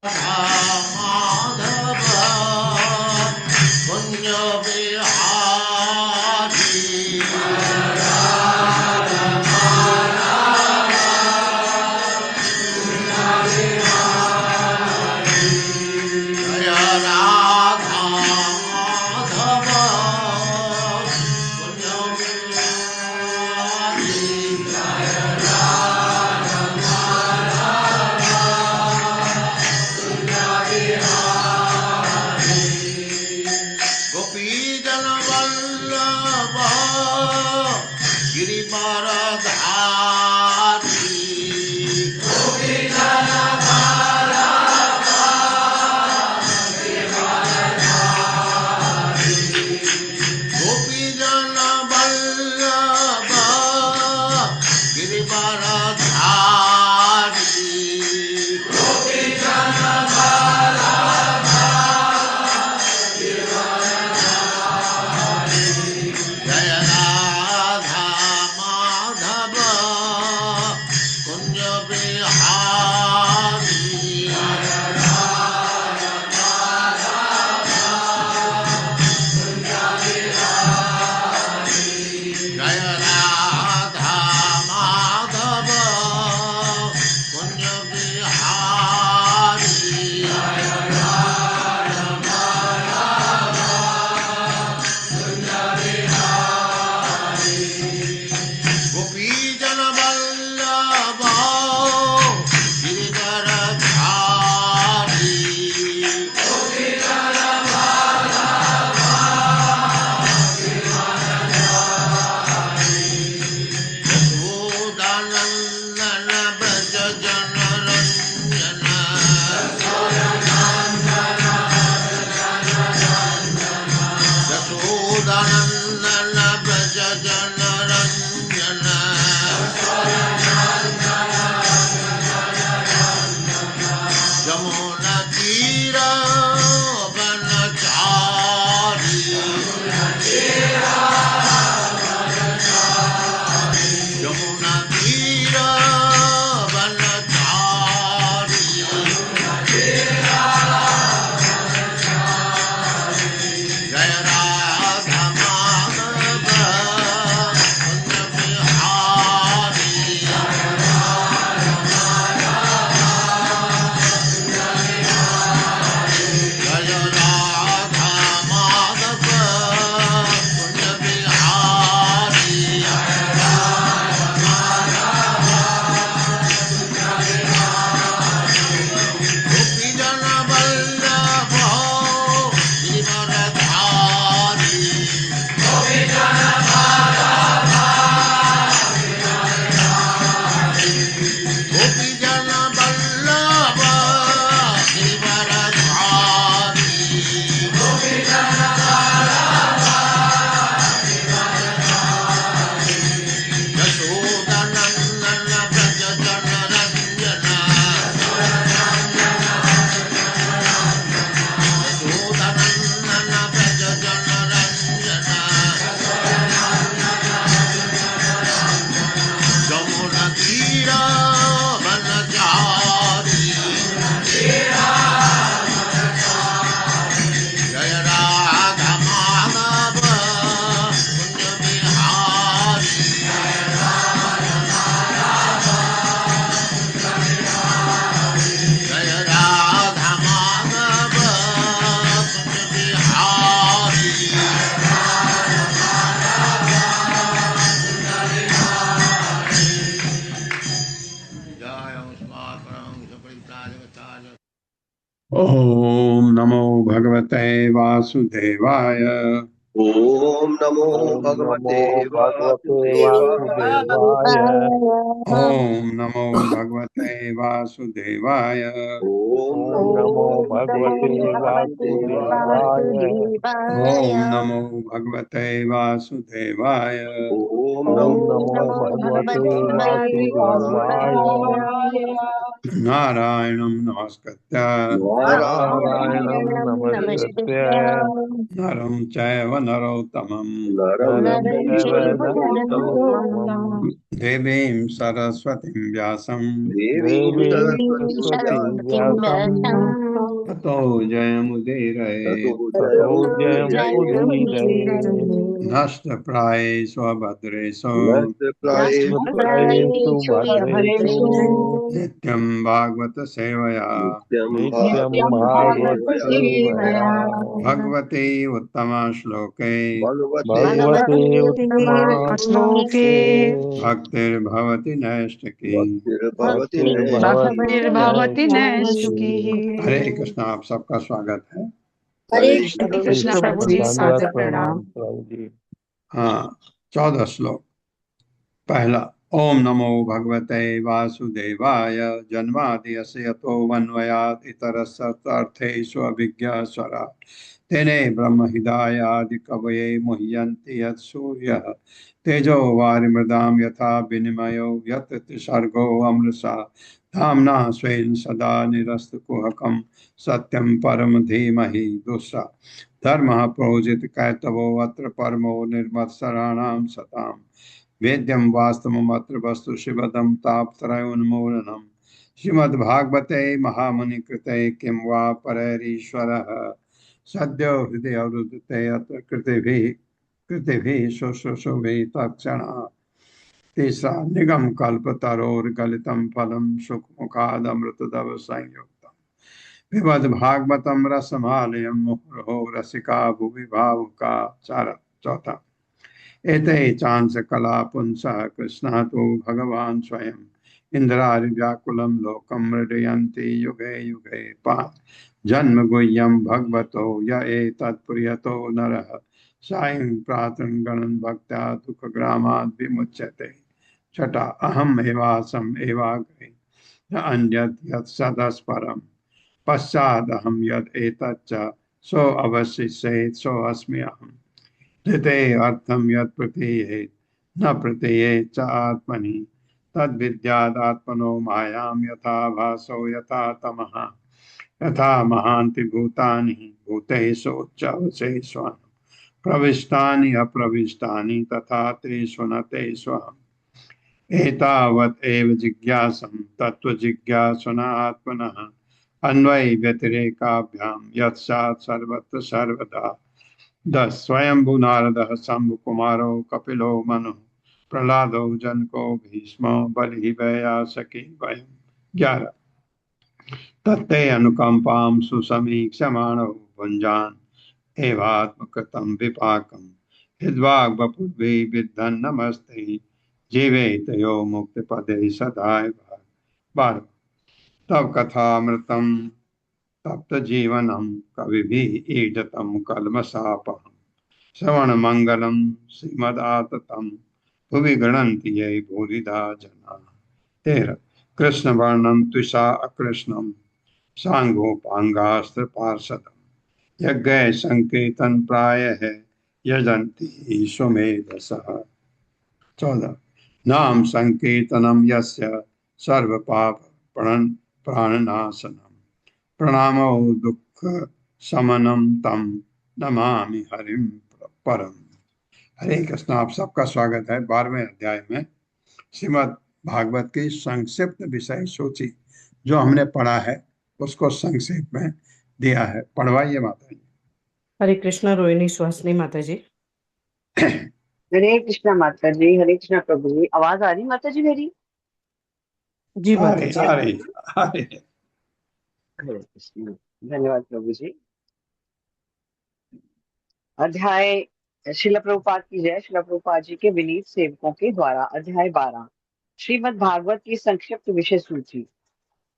माधव कुंज बिहारी जय राधा माधव कुंज बिहारी गोपीजन वल्लभ गिरिवरधारी गोपीजन वल्लभ गिरिवरधारी जय राधा माधव कुंज बिहारी जय राधा माधव कुंज बिहारी गोपीजन वल्लभ गिरिवरधारी यशोदानंदन ब्रज जनरंजन यशोदानंदन ब्रज जनरंजन यमुना तीर वनचारी यमुना तीर वनचारी जय राधा माधव कुंज बिहारी जय राधा माधव कुंज बिहारी गोपीजन वल्लभ गिरिवरधारी गोपीजन वल्लभ गिरिवरधारी यशोदानंदन ब्रज जनरंजन यशोदानंदन ब्रज जनरंजन यमुना तीर वनचारी जय राधा माधव कुंज बिहारी जय राधा माधव कुंज बिहारी जय उस्मात् परमहंस परिव्राजकाचार्य ओम नमो भगवते वासुदेवाय ओम नमो भगवते वासुदेवाय। ओम नमो भगवते वासुदेवाय ओम ओम नमो भगवते वासुदेवाय। ओम नमो भगवते वासुदेवाय ओम ओम नमो नमो भगवते वासुदेवाय। नारायणं नमस्कृत्य नारायणं नमस्कृत्य नरं चैव नरोत्तमम् नरं नरं चैव चैव नरोत्तमम् नरोत्तमम् देवीं सरस्वतीं व्यासं देवीं देवीं सरस्वतीं सरस्वतीं व्यासं व्यासं ततो जयमुदीरये ततो ततो जयमुदीरये जयमुदीरये नष्टप्रायेषु अभद्रेषु नष्टप्रायेषु नष्टप्रायेषु भद्रेषु नित्यं भागवत सेवया नित्यं नित्यं भागवत भागवत सेवया सेवया भगवते उत्तमश्लोके भगवते भगवते उत्तमश्लोके भक्तिर्भवति नैष्टिकी। भक्तिर्भवति भक्तिर्भवति नैष्टिकी। हरे कृष्णा। आप सबका स्वागत है। हरे हरे कृष्णा प्रभु जी, दंडवत सादर प्रणाम प्रणाम। प्रभु जी। हाँ, 14 श्लोक। पहला, ओम नमो भगवते वासुदेवाय जन्माद्यस्य यतोऽन्वयात् इतरस्य अभिज्ञस्वरा तेने ब्रह्म हृदयादि कवये मुह्यन्ति यत् सूर्यः तेजो वारिमृदां यथा विनिमयो यत् त्रिसर्गो अमृषा धाम्ना स्वेन सदा निरस्तकुहकं सत्यं परम धीमहि दुष्टा धर्मः प्रोजित कैतवो अत्र परमो निर्मत्सराणां सताम् वेद्यं वास्तवमत्र वस्तु शिवदं तापत्रयोन्मूलनम् श्रीमद्भागवते महामुनिकृते किं वा परैरीश्वरः सद्यो हृदय अवरुद्धते अत्र कृतिभिः शुश्रूषुभिः तत्क्षणात्। तीसरा, निगम कल्पतरोर्गलितं फलं सुखमुखादमृतदव संयुक्तम् पिबद भागवतं रसमालयं मुहुर्हो रसिका भुवि भावुका। चौथा, एते चांस कला पुंसः कृष्णः तु भगवान् स्वयं इंद्रारिव्याकुलं लोकं मृडयन्ति युगे युगे। पांच, जन्म गुह्यं भगवतो य एतत्प्रियतो नरः सायं प्रातः गणन भक्त्या दुःखग्रामाद् विमुच्यते। छठा, अहम् एवासम् एवाग्रे न अन्यत् यत् सदस्परम् पश्चादहं यत् एतच्च सो अवशिष्येत् सो अस्मि अहम्। धृते अर्थम यत् प्रतीयेत न प्रतीयेत च आत्मनि तद्विद्यादात्मनो मायां यथा भासो यथा तमः यथा महान्ति भूतानि भूतेषु उच्चवचेषु प्रविष्टानि अप्रविष्टानि तथा त्रिषु न तेषु अहम्। एतावत् एव जिज्ञासं तत्त्वजिज्ञासुना आत्मनः अन्वय व्यतिरेकाभ्यां यत्स्यात् सर्वत्र सर्वदा। 10, स्वयंभू नारद शंभु कुमारो कपिलो मनु प्रहलादो जनको भीष्मो बलि वैयासकी वयम्। 11, तत्ते अनुकंपां सुसमीक्षमाणो भुञ्जान एवात्मकृतं विपाकं हृद्वाग् वपुर्भि विद्धन् नमस्ते जीवेतयो मुक्ति पदे सदाय भाग। 12, तव कथामृतं तप्त जीवनम कविभिः ईडतं कल्मषापहम् श्रवण मंगलम श्रीमदाततम भुवि गणन्ति ये भूरिदा जना। 13, कृष्ण वर्णम त्विषा अकृष्णम सांगोपांगास्त्र पार्षदम यज्ञ संकीर्तन प्राय है यजंती सुमेधसः। 14, नाम संकीर्तनम यस्य सर्व पाप प्राणनाशनम प्रणामो दुख शमनम तम नमामि हरिम परम। हरे कृष्ण। आप सबका स्वागत है 12वें अध्याय में श्रीमद् भागवत की संक्षिप्त विषय सूची जो हमने पढ़ा है उसको संक्षेप में दिया है। पढ़वाइए माता जी। हरे कृष्णा रोहिणी सुहासिनी माता जी। हरे कृष्णा माता जी। हरे कृष्णा प्रभु जी। आवाज आ रही माता जी मेरी? जी आ माता रही जी। आ रही आ रही। हरे कृष्ण। धन्यवाद प्रभु जी। अध्याय शिल प्रभुपाद की जय। शिल प्रभुपाद जी के विनीत सेवकों के द्वारा अध्याय 12 श्रीमद् भागवत की संक्षिप्त विषय सूची।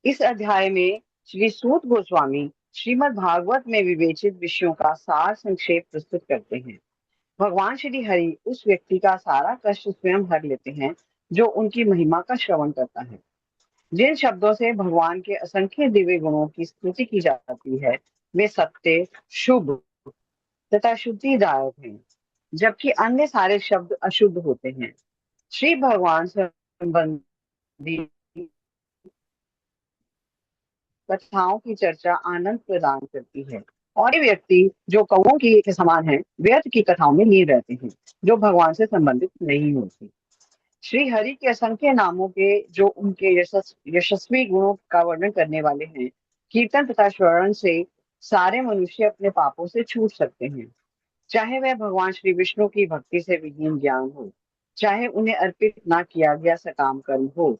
इस अध्याय में श्री सूत गोस्वामी श्रीमद् भागवत में विवेचित विषयों का सार संक्षेप प्रस्तुत करते हैं। भगवान श्री हरि उस व्यक्ति का सारा कष्ट स्वयं हर लेते हैं जो उनकी महिमा का श्रवण करता है। जिन शब्दों से भगवान के असंख्य दिव्य गुणों की स्तुति की जाती है वे सत्य, शुभ तथा शुद्धिदायक हैं, जबकि अन्य सारे शब्द अशुद्ध होते हैं। श्री भगवान संबंधी कथाओं की चर्चा आनंद प्रदान करती है। और ये व्यक्ति जो कौओं की के समान है, व्यर्थ की कथाओं में लीन रहते हैं, जो भगवान से संबंधित नहीं होती। श्री हरि के असंख्य नामों के जो उनके यशस्वी गुणों का वर्णन करने वाले हैं, कीर्तन तथा श्रवण से सारे मनुष्य अपने पापों से छूट सकते हैं। चाहे वह भगवान श्री विष्णु की भक्ति से विहीन ज्ञान हो, चाहे उन्हें अर्पित ना किया गया सकाम कर्म हो,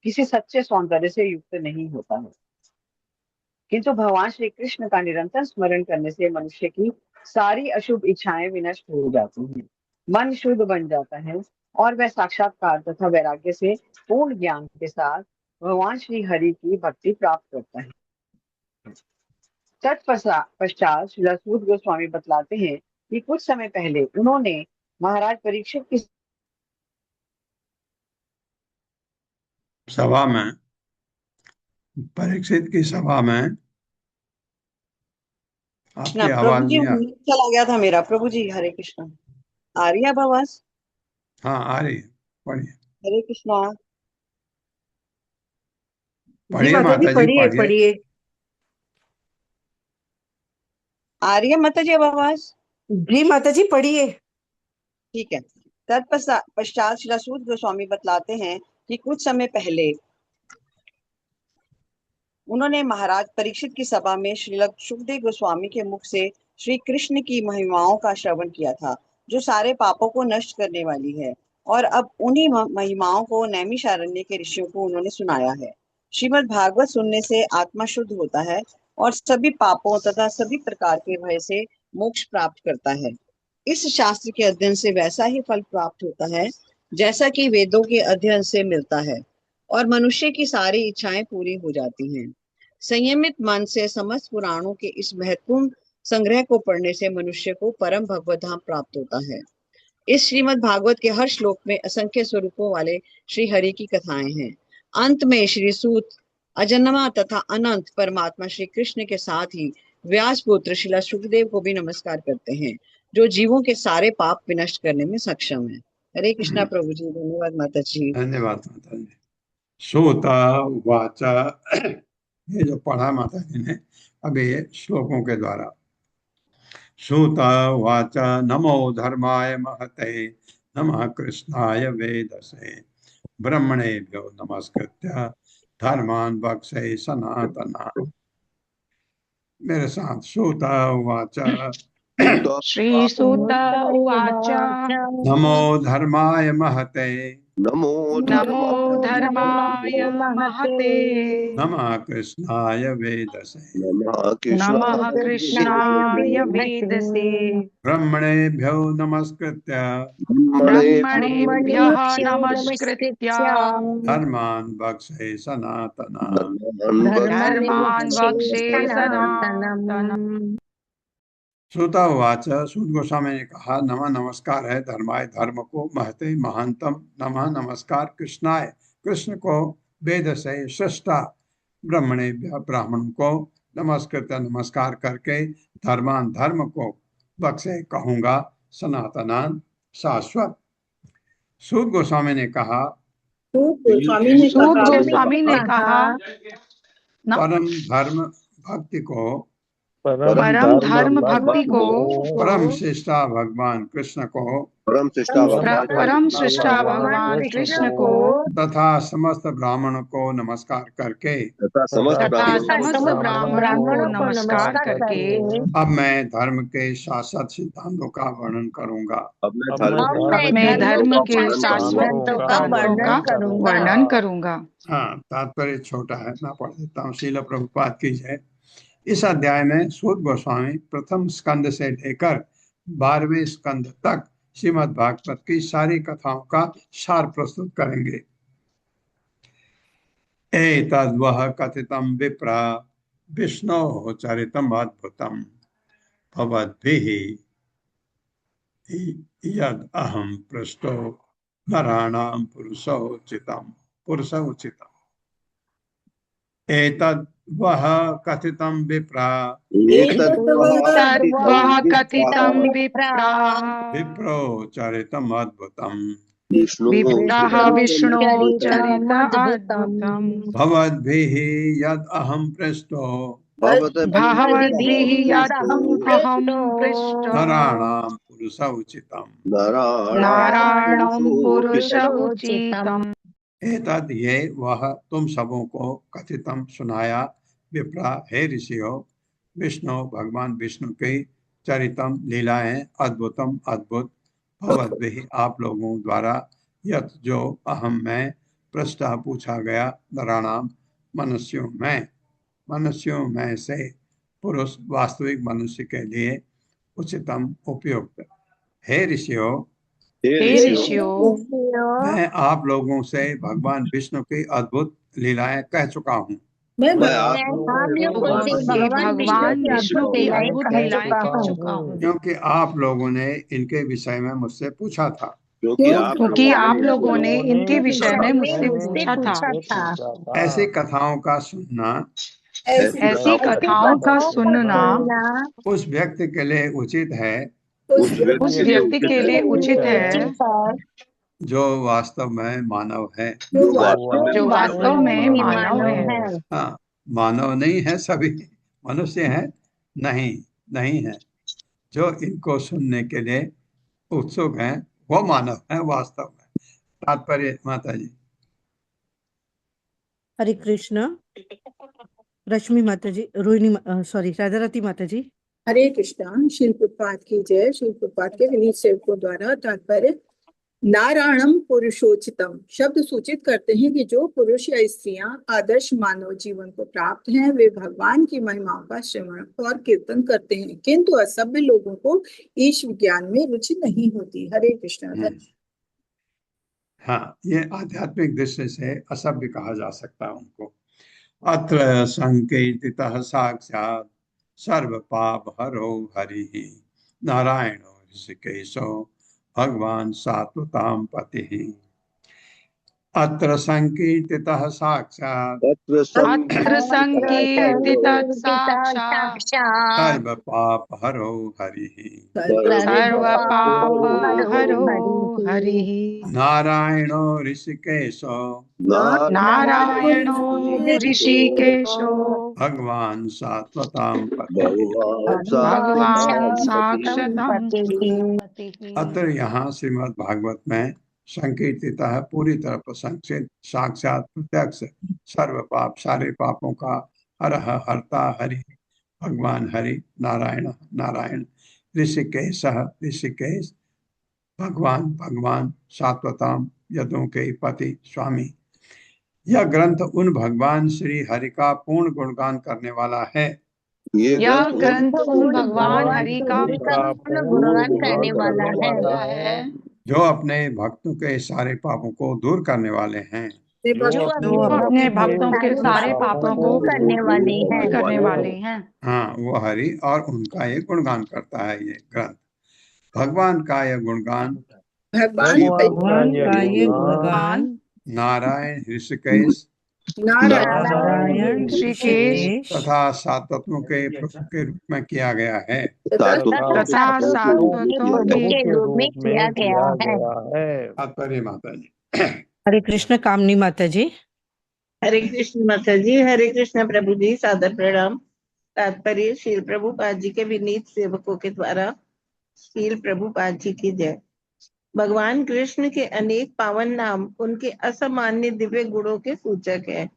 किसी सच्चे सौंदर्य से युक्त नहीं होता है। किंतु भगवान श्री कृष्ण का निरंतर स्मरण करने से मनुष्य की सारी अशुभ इच्छाएं विनष्ट हो जाती हैं, मन शुद्ध बन जाता है और वह साक्षात्कार तथा वैराग्य से पूर्ण ज्ञान के साथ भगवान श्री हरि की भक्ति प्राप्त करता है। तत्पश्चात श्रील सूत गोस्वामी बतलाते हैं कि कुछ समय पहले उन्होंने महाराज परीक्षित की सभा में, परीक्षित की सभा में आपकी ना आवाज प्रभु जी नहीं आ। चला गया था मेरा। प्रभु जी हरे कृष्ण, आ रही है अब आवाज? हाँ आ रही है, पढ़िए हरे कृष्णा। जी पढ़िए माता जी, माता जी पढ़िए पढ़िए। पढ़िए। आ रही है माता जी अब आवाज? जी माता जी, पढ़िए। ठीक है। तत्पश्चात श्रील सूत गोस्वामी बतलाते हैं कि कुछ समय पहले उन्होंने महाराज परीक्षित की सभा में श्रील सुखदेव गोस्वामी के मुख से श्री कृष्ण की महिमाओं का श्रवण किया था, जो सारे पापों को नष्ट करने वाली है। और अब उन्हीं महिमाओं को नैमिषारण्य के ऋषियों को उन्होंने सुनाया है। श्रीमद् भागवत सुनने से आत्मा शुद्ध होता है और सभी पापों तथा सभी प्रकार के भय से मोक्ष प्राप्त करता है। इस शास्त्र के अध्ययन से वैसा ही फल प्राप्त होता है जैसा कि वेदों के अध्ययन से मिलता है, और मनुष्य की सारी इच्छाएं पूरी हो जाती हैं। संयमित मन से समस्त पुराणों के इस महत्वपूर्ण संग्रह को पढ़ने से मनुष्य को परम भगवत धाम प्राप्त होता है। इस श्रीमद् भागवत के हर श्लोक में असंख्य स्वरूपों वाले श्री हरि की कथाएं हैं। अंत में श्री सूत अजन्मा तथा अनंत परमात्मा श्री कृष्ण के साथ ही व्यास पुत्र श्रील सुखदेव को भी नमस्कार करते हैं, जो जीवों के सारे पाप विनष्ट करने में सक्षम है। हरे कृष्णा प्रभु जी। धन्यवाद माता जी। धन्यवाद माता जी। श्रोता वाचा, ये जो पढ़ा माता जी ने अभी श्लोकों के द्वारा। श्रोता वाचा नमो धर्माय महते नमः कृष्णाय वेदसे ब्रह्मणेभ्यो नमस्कृत्य धर्मान् वक्षे सनातना। मेरे साथ श्रोता वाचा श्री सूत उवाच नमो धर्माय महते नमो नमो धर्माय महते नमः कृष्णाय वेदसे नमः कृष्णाय वेदसे ब्रह्मणेभ्यो नमस्कृत्य ब्रह्मणेभ्यः नमस्कृत्य धर्मान् वक्षे सनातना। धर्मान् वक्षे सनातनम्। श्रोता वाच, सूत गोस्वामी ने कहा, नमः नमस्कार है धर्माय धर्म को, महते महानतम, नमः नमस्कार कृष्णाय कृष्ण को, वेद से सृष्टा, ब्रह्मणे ब्राह्मण को नमस्कृत नमस्कार करके धर्मान धर्म को बख्शे कहूंगा सनातनान शाश्वत। सूत गोस्वामी ने कहा, सूत गोस्वामी ने कहा परम धर्म भक्ति को, परम धर्म भक्ति को, परम श्रेष्ठा भगवान कृष्ण को, परम सृष्टा भगवान कृष्ण को तथा समस्त ब्राह्मणों को नमस्कार करके तथा समस्त ब्राह्मणों को नमस्कार करके अब मैं धर्म के शाश्वत सिद्धांतों का वर्णन करूंगा। अब मैं धर्म के शाश्वत सिद्धांतों का वर्णन करूंगा। हाँ, तात्पर्य छोटा है, मैं पढ़ देता हूँ। श्रील प्रभुपाद की जय। इस अध्याय में सूत गोस्वामी प्रथम स्कंद से लेकर 12वें स्कंद तक श्रीमद् भागवत की सारी कथाओं का सार प्रस्तुत करेंगे। एतद्वः कथितं विप्रा विष्णोः चरितम् अद्भुतम् भवद्भिः यद् अहं पृष्टो नराणां पुरुषोचितम्। एतद्वः कथितं विप्रा वह कथितं विप्रा विप्रो चरितम् अद्भुतम् विप्राः विष्णो चरित अद्भुतम् भवद्भिः यद् अहं पृष्टो भावद्भिः यदहं पृष्टो नराणां पुरुष उचितम् नारायणं पुरुष उचितम्। एतद् ये वह तुम सबों को कथितम सुनाया विप्रा हे ऋषियों, विष्णु भगवान विष्णु की चरितम लीलाएं अद्भुतम अद्भुत भगवद्भिः आप लोगों द्वारा यत जो अहम में प्रश्न पूछा गया नराणाम मनुष्यों में से पुरुष वास्तविक मनुष्य के लिए उचितम उपयुक्त। हे ऋषियों, हे ऋषियों, मैं आप लोगों से भगवान विष्णु की अद्भुत लीलाएं कह चुका हूँ। मैं आप लोगों से भगवान विष्णु की अद्भुत लीलाएं कह चुका हूँ, क्योंकि आप लोगों ने इनके विषय में मुझसे पूछा था। क्योंकि आप लोगों ने इनके विषय में मुझसे पूछा था। ऐसी कथाओं का सुनना ऐसी कथाओं का सुनना उस व्यक्ति के लिए उचित है उस व्यक्ति के लिए उचित है जो वास्तव में मानव है। जो वास्तव में मानव है। हाँ, मानव नहीं है, सभी मनुष्य हैं, नहीं है। जो इनको सुनने के लिए उत्सुक हैं वो मानव है वास्तव में। तात्पर्य माता जी। हरे कृष्ण। रश्मि माता जी, रोहिणी सॉरी राधारती माता जी। हरे कृष्णा। शिल प्रपात की जय। शिल प्रपात के विनीत सेवकों द्वारा तात्पर्य नारायणम पुरुषोचितम शब्द सूचित करते हैं कि जो पुरुष या स्त्रियां आदर्श मानव जीवन को प्राप्त हैं वे भगवान की महिमाओं का श्रवण और कीर्तन करते हैं, किंतु असभ्य लोगों को ईश विज्ञान में रुचि नहीं होती। हरे कृष्ण। हाँ, ये आध्यात्मिक दृष्टि से असभ्य कहा जा सकता है उनको। अत्र संकेतितः साक्षात् सर्व पाप हरो हरिः नारायणो ऋषिकेशो भगवान सात्वतां पतिः। अत्र संकीर्तितः साक्षात् अत्र संकीर्तितः साक्षात् सर्व पाप हरो हरिः सर्व पाप हरो हरिः नारायणो ऋषिकेशो नारायणो ऋषिकेशो भगवान सात्वतां पतिः। भगवान साक्षात् पतिः। अत्र यहाँ श्रीमद् भागवत में संकीर्तितः पूरी तरह प्रशंसित साक्षात प्रत्यक्ष सर्व पाप सारे पापों का हरः हरता हरि भगवान हरि नारायण ऋषिकेश भगवान सात्वताम यदों के पति स्वामी। यह ग्रंथ उन भगवान श्री हरि का पूर्ण गुणगान करने वाला है। यह ग्रंथ उन भगवान हरि का पूर्ण गुणगान करने वाला है जो अपने भक्तों के सारे पापों को दूर करने वाले हैं। जो अपने भक्तों के सारे पापों को दूर करने वाले हैं। हाँ, वो हरि और उनका ये गुणगान करता है। ये ग्रंथ भगवान का यह गुणगान भगवान का ये गुणगान नारायण ऋषिकेश नारायण ऋषिकेश तथा सातत्वों के प्रभु के रूप में किया गया है। तथा सात्वतों के रूप में किया गया है। तात्पर्य माता जी। हरे कृष्ण। कामनी माता जी। हरे कृष्ण माता जी। हरे कृष्ण प्रभु जी। सादर प्रणाम। तात्पर्य श्रील प्रभुपाद जी के विनीत सेवकों के द्वारा श्रील प्रभुपाद जी की जय। भगवान कृष्ण के अनेक पावन नाम उनके असामान्य दिव्य गुणों के सूचक है।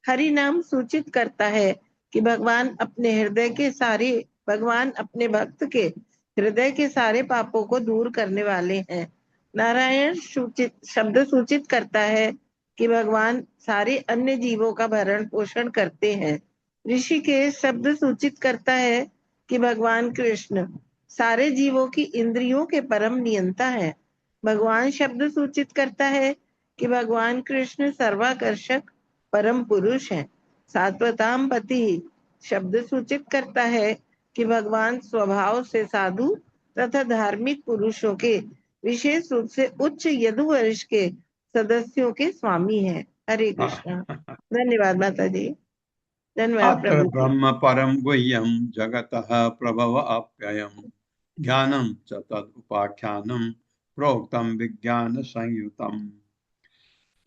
हरि नाम सूचित करता है कि भगवान अपने भक्त के हृदय के सारे पापों को दूर करने वाले हैं। नारायण शब्द सूचित करता है कि भगवान सारे अन्य जीवों का भरण पोषण करते हैं। ऋषिकेश शब्द सूचित करता है कि भगवान कृष्ण सारे जीवों की इंद्रियों के परम नियंता है। भगवान शब्द सूचित करता है कि भगवान कृष्ण सर्वाकर्षक परम पुरुष हैं। सात्वताम पति शब्द सूचित करता है कि भगवान स्वभाव से साधु तथा धार्मिक पुरुषों के विशेष रूप से उच्च यदुवंश के सदस्यों के स्वामी हैं। हरे कृष्ण। धन्यवाद माता जी। धन्यवाद अत्र प्रभु जी। ब्रह्म परम गुह्यम जगतः प्रभव अप्ययम् ज्ञानम च तद उपाख्यानम प्रोक्तम विज्ञान संयुतम।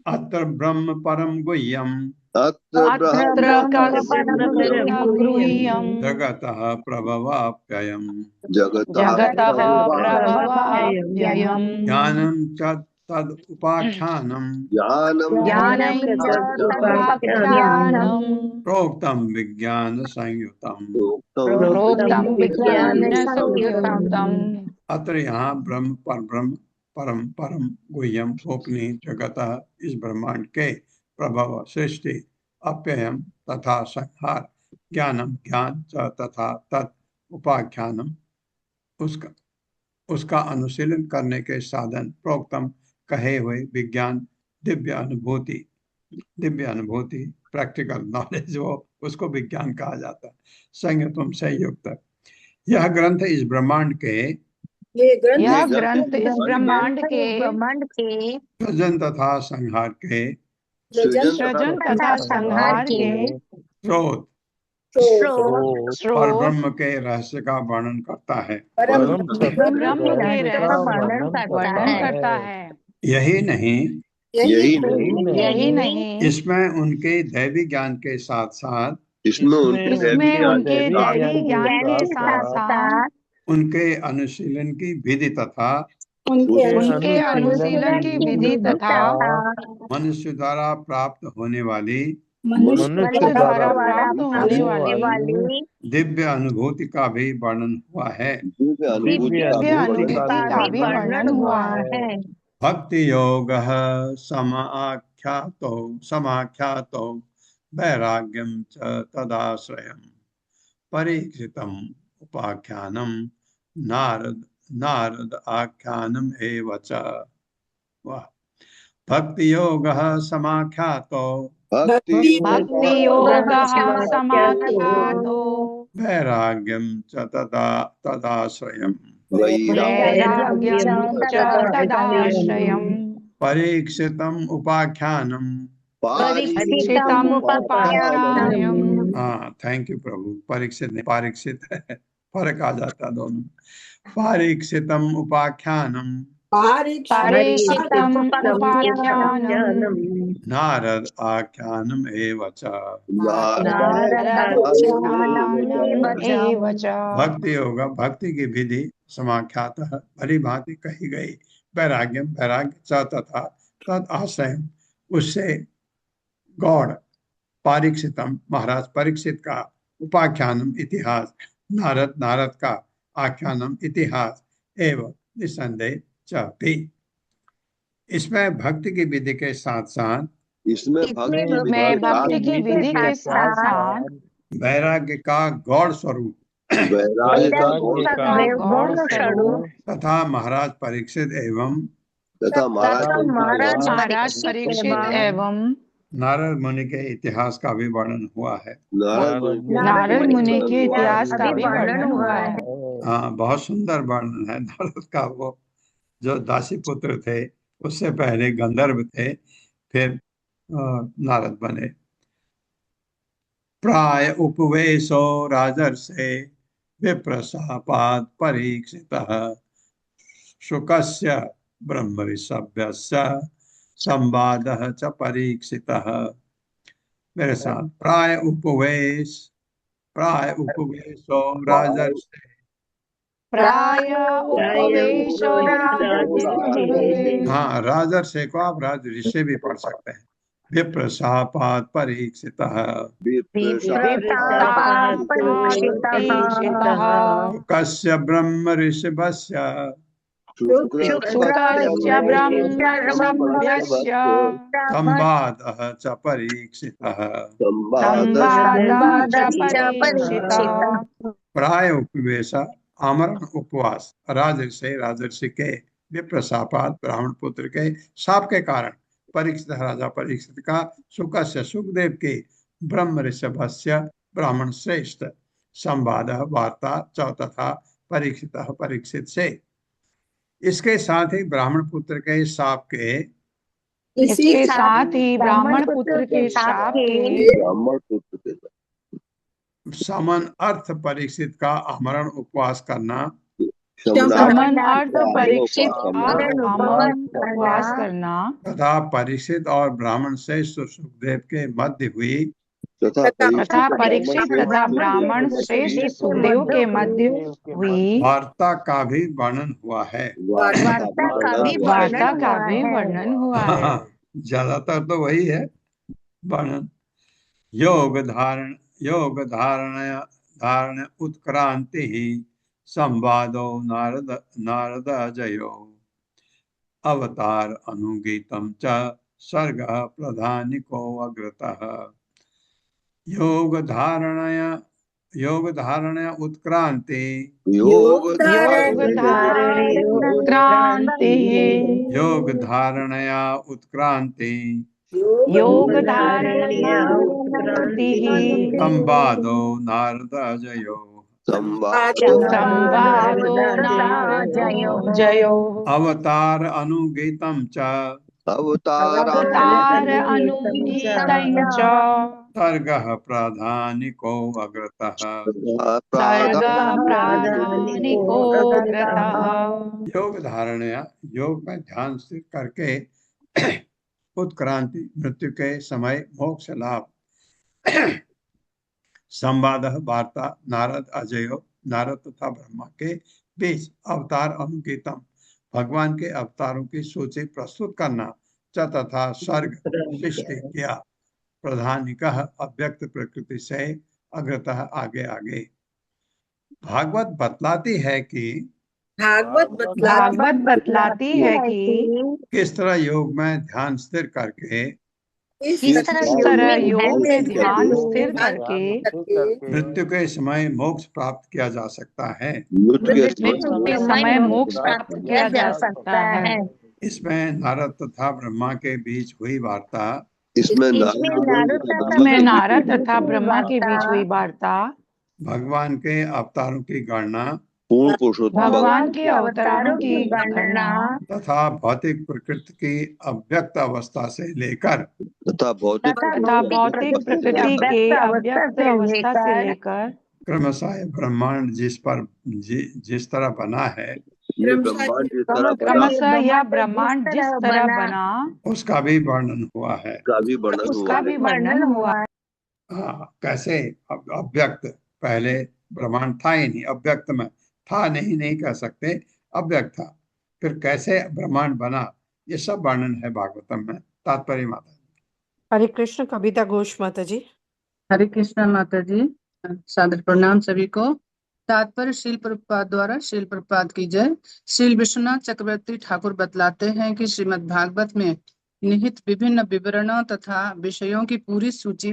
अत्र ब्रह्म परम गुह्यम अत्र अत्र कस्य ब्रह्म न गृह्यम् जगतः प्रभवाप्ययम् जगतः प्रभवाप्ययम् ज्ञानं च तद उपाख्यानं ज्ञानं ज्ञानं च तदुपाख्यानम् प्रोक्तं विज्ञान संयुतम् प्रोक्तं विज्ञानसंयुक्तम् अत्र यहाँ ब्रह्म परम परम गुह्यम गोपनीय जगतः इस ब्रह्मांड के प्रभव सृष्टि अप्ययम तथा संहार ज्ञानम ज्ञान च तथा तत् उपाख्यानम उसका अनुशीलन करने के साधन प्रोक्तम कहे हुए विज्ञान दिव्य अनुभूति प्रैक्टिकल नॉलेज वो उसको विज्ञान कहा जाता है। संयुक्तम संयुक्त यह ग्रंथ इस ब्रह्मांड के यह ग्रंथ इस ब्रह्मांड के सृजन तथा संहार के सृजन तथा संहार के स्रोत पर ब्रह्म के रहस्य का वर्णन करता है। ब्रह्म के रहस्य का वर्णन करता है। यही नहीं इसमें उनके दैवी ज्ञान के साथ साथ इसमें उनके दैवी ज्ञान के साथ साथ उनके अनुशीलन की विधि तथा उनके अनुशीलन की विधि तथा मनुष्य द्वारा प्राप्त होने वाली दिव्य अनुभूति का भी वर्णन हुआ है। भक्ति योग समाख्यातो वैराग्यम च तदाश्रयम् परीक्षितम् उपाख्यानम नारद आख्यानम एव च। भक्ति योग समाख्यातो वैराग्यम च तदाश्रयम् परीक्षितम् उपाख्यानम। हाँ, थैंक यू प्रभु। परीक्षित नहीं पारीक्षित है, फर्क आ जाता दोनों। पारीक्षितम् उपाख्यानम नारद आख्यानम एव च। भक्ति होगा भक्ति की विधि समाख्यात भली भांति कही गई। वैराग्य च तथा तद आश्रय उससे गौड़ पारीक्षितम महाराज परीक्षित का उपाख्यानम इतिहास नारद का आख्यानम इतिहास एवं निसंदेह च भी। इसमें भक्ति की विधि के साथ साथ वैराग्य का गौड़ स्वरूप तथा महाराज परीक्षित एवं नारद मुनि के इतिहास का भी वर्णन हुआ है। नारद मुनि के इतिहास का भी वर्णन हुआ है। हाँ, बहुत सुंदर वर्णन है नारद का। वो जो दासी पुत्र थे उससे पहले गंधर्व थे, फिर नारद बने। प्राय उपवेशो राजर्षे विप्रशापात् परीक्षितः शुकस्य ब्रह्मऋषभ्यस्य संवादः च परीक्षितः। मेरे साथ प्राय उपवेशो राजर्षे हाँ, राजर्षे को आप राजऋषि भी पढ़ सकते हैं। विप्रशापात् परीक्षितः शुकस्य ब्रह्मऋषभस्य संवादः च परीक्षितः। प्राय उपवेश आमरण उपवास राजर्षि के विप्रशापात ब्राह्मण पुत्र के शाप के कारण परीक्षित राजा परीक्षित का शुकस्य सुखदेव के ब्रह्म ऋषभस्य ब्राह्मण श्रेष्ठ संवाद वार्ता च तथा परीक्षित से। इसके साथ ही ब्राह्मण पुत्र के शाप के ब्राह्मण पुत्र के शाप के समन अर्थ परीक्षित का आमरण उपवास करना शमन अर्थ परीक्षित और उपवास अमन उपवास करना तथा परीक्षित और ब्राह्मण श्रेष्ठ सुखदेव के मध्य हुई तथा परीक्षित तथा ब्राह्मण श्रेष्ठ सुखदेव के मध्य हुई वार्ता का भी वर्णन हुआ है। वार्ता का भी वर्णन हुआ है। ज्यादातर तो वही है वर्णन। योग धारण उत्क्रांति ही संवादो नारद जयो अवतार अनुगीतम च सर्ग प्रधानिको अग्रतः। योग धारणया उत्क्रांति योग क्रांति योग धारणया उत्क्रांति योग धारणि संवादो नारद जयो संवादो नारद जयो अवतार अनुगीतम च अवतार अनुगीतं च सर्गः प्रधानिको अग्रतः। सर्गः प्रधानिको अग्रतः। योग धारणया योग में ध्यान स्थिर करके उत्क्रांति मृत्यु के समय मोक्ष लाभ। संवाद वार्ता नारद अजयो नारद तथा ब्रह्मा के बीच अवतार अनुगीतम भगवान के अवतारों की सूची प्रस्तुत करना च तथा सर्ग सृष्टि किया प्रधानिकः अव्यक्त प्रकृति से अग्रतः आगे आगे। भागवत बतलाती है कि किस तरह योग में ध्यान स्थिर करके मृत्यु के समय मोक्ष प्राप्त किया जा सकता है। इसमें नारद तथा ब्रह्मा के बीच हुई वार्ता नारद तथा ब्रह्मा के बीच हुई वार्ता भगवान के अवतारों की गणना भगवान के अवतारों की गणना तथा भौतिक प्रकृति की अव्यक्त अवस्था से लेकर तथा भौतिक प्रकृति के अव्यक्त अवस्था से लेकर क्रमशः ब्रह्मांड जिस तरह बना है क्रमशः यह ब्रह्मांड जिस तरह बना उसका भी वर्णन हुआ है। हाँ, कैसे अव्यक्त पहले ब्रह्मांड था ही नहीं, अव्यक्त में था नहीं कह सकते, अव्यक्त था, फिर कैसे ब्रह्मांड बना, ये सब वर्णन है भागवतम में। तात्पर्य माता जी। हरे कृष्ण। कविता घोष माता जी। हरे कृष्ण माता जी। सादर प्रणाम सभी को। तात्पर्य श्रील प्रभुपाद द्वारा। श्रील प्रभुपाद की जय। श्रील विश्वनाथ चक्रवर्ती ठाकुर बतलाते हैं कि श्रीमद् भागवत में निहित विभिन्न विवरणों तथा विषयों की पूरी सूची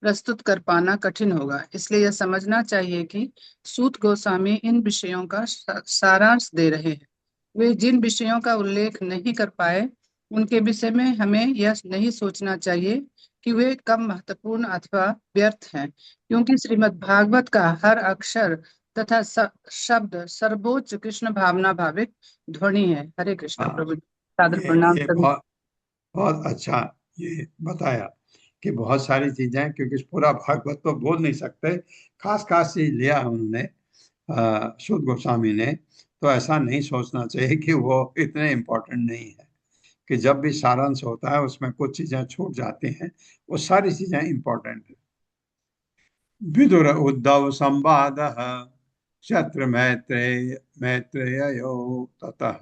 प्रस्तुत कर पाना कठिन होगा, इसलिए यह समझना चाहिए कि सूत गोस्वामी इन विषयों का सारांश दे रहे हैं। वे जिन विषयों का उल्लेख नहीं कर पाए उनके विषय में हमें यह नहीं सोचना चाहिए कि वे कम महत्वपूर्ण अथवा व्यर्थ हैं, क्योंकि श्रीमद् भागवत का हर अक्षर तथा शब्द सर्वोच्च कृष्ण भावना भाविक ध्वनि है। हरे कृष्ण प्रभु। सादर प्रणाम। बहुत अच्छा ये बताया कि बहुत सारी चीजें, क्योंकि पूरा भागवत तो बोल नहीं सकते, खास चीज लिया उन्होंने सूत गोस्वामी ने, तो ऐसा नहीं सोचना चाहिए कि वो इतने इम्पोर्टेंट नहीं है, कि जब भी सारांश होता है उसमें कुछ चीजें छूट जाती हैं, वो सारी चीजें इम्पोर्टेंट है। विदुर उद्धव संवाद शत्र मैत्रेयो ततः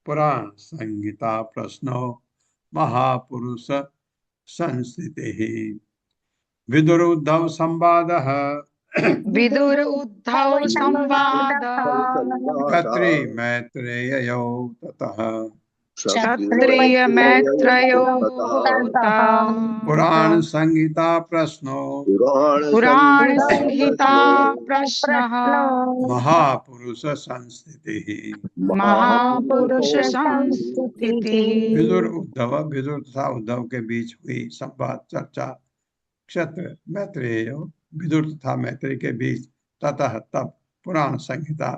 पुराण संहिता प्रश्नो महापुरुष संस्थिति। विदुर उद्धव संवाद क्षत्रिय मैत्रेयो ततः पुराण संहिता प्रश्नो महापुरुष संस्थिति। विदुर तथा उद्धव के बीच हुई संवाद चर्चा क्षत्र मैत्रेय विदुर तथा मैत्रेय के बीच ततः तब पुराण संहिता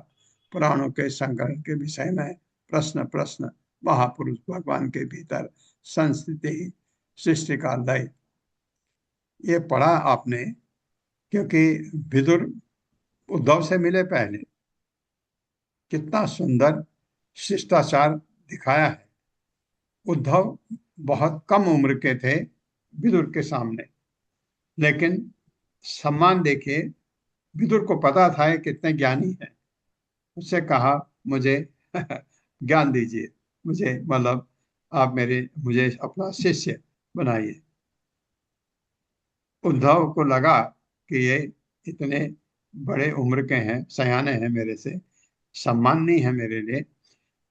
पुराणों के संग्रह के विषय में प्रश्न महापुरुष भगवान के भीतर संस्थिति सृष्टि का लय, ये पढ़ा आपने, क्योंकि विदुर उद्धव से मिले पहले कितना सुंदर शिष्टाचार दिखाया है। उद्धव बहुत कम उम्र के थे विदुर के सामने, लेकिन सम्मान देखिए, विदुर को पता था ये कितने ज्ञानी है। उससे कहा मुझे ज्ञान दीजिए, मुझे मतलब आप मुझे अपना शिष्य बनाइए। उद्धव को लगा कि ये इतने बड़े उम्र के हैं, सयाने हैं, मेरे से सम्मान नहीं है मेरे लिए,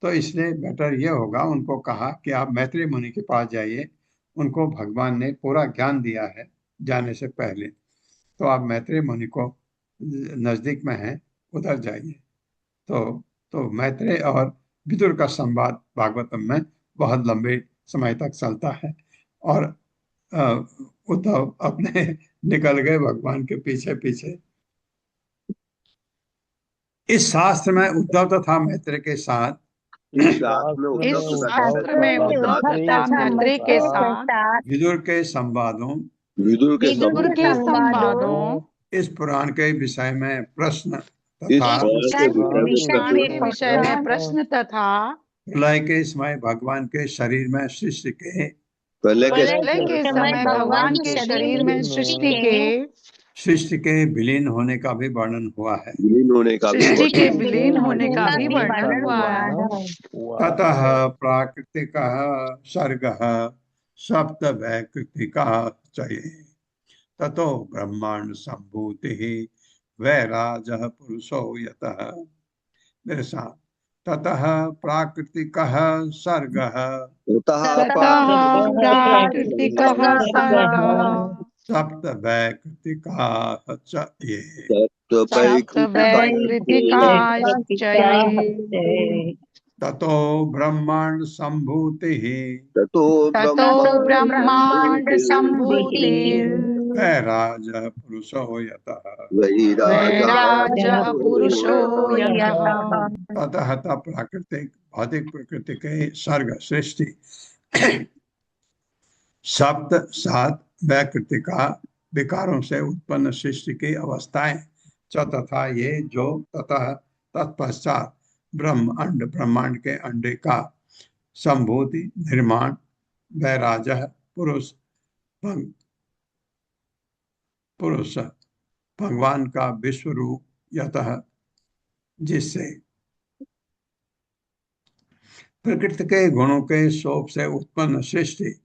तो इसलिए बेटर ये होगा। उनको कहा कि आप मैत्री मुनि के पास जाइए, उनको भगवान ने पूरा ज्ञान दिया है जाने से पहले, तो आप मैत्री मुनि को नजदीक में हैं, उधर जाइए। तो मैत्रेय और विदुर का संवाद भागवतम में बहुत लंबे समय तक चलता है, और उद्धव अपने निकल गए भगवान के पीछे पीछे। इस शास्त्र में उद्धव तथा मैत्रेय के साथ इस शास्त्र में उद्धव तथा मैत्रेय के साथ विदुर के संवादों, विदुर के संवादों, इस पुराण के विषय में प्रश्न इस तथा पुराण के विषय में प्रश्न तथा प्रलय के समय भगवान के शरीर में सृष्टि के प्रलय के समय भगवान के शरीर में सृष्टि के विलीन होने का भी वर्णन हुआ है। विलीन होने का भी सृष्टि के विलीन होने का भी वर्णन हुआ है। ततः प्राकृतिक सर्ग सप्त वैकृतिक चये ततो ब्रह्मांड संभूति वैराज पुरुषो यतः। मेरे साथ, ततः प्राकृतिक सर्ग प्राकृतिक सप्त वैकृतिक चये ततो ब्रह्मांड संभूति ब्रह्मांड संभूति वैराज पुरुषो यतः। पुरुषो यतः। ततः प्राकृतिक भौतिक प्रकृति के सर्ग सृष्टि सप्त सात वैकृतिका विकारों से उत्पन्न सृष्टि की अवस्थाएं च तथा ये जो ततः तत्पश्चात ब्रह्मांड के अंडे का संभूति निर्माण वैराज पुरुष भगवान का विश्व रूप यतः, जिससे प्रकृति के गुणों के शोभ से उत्पन्न सृष्टि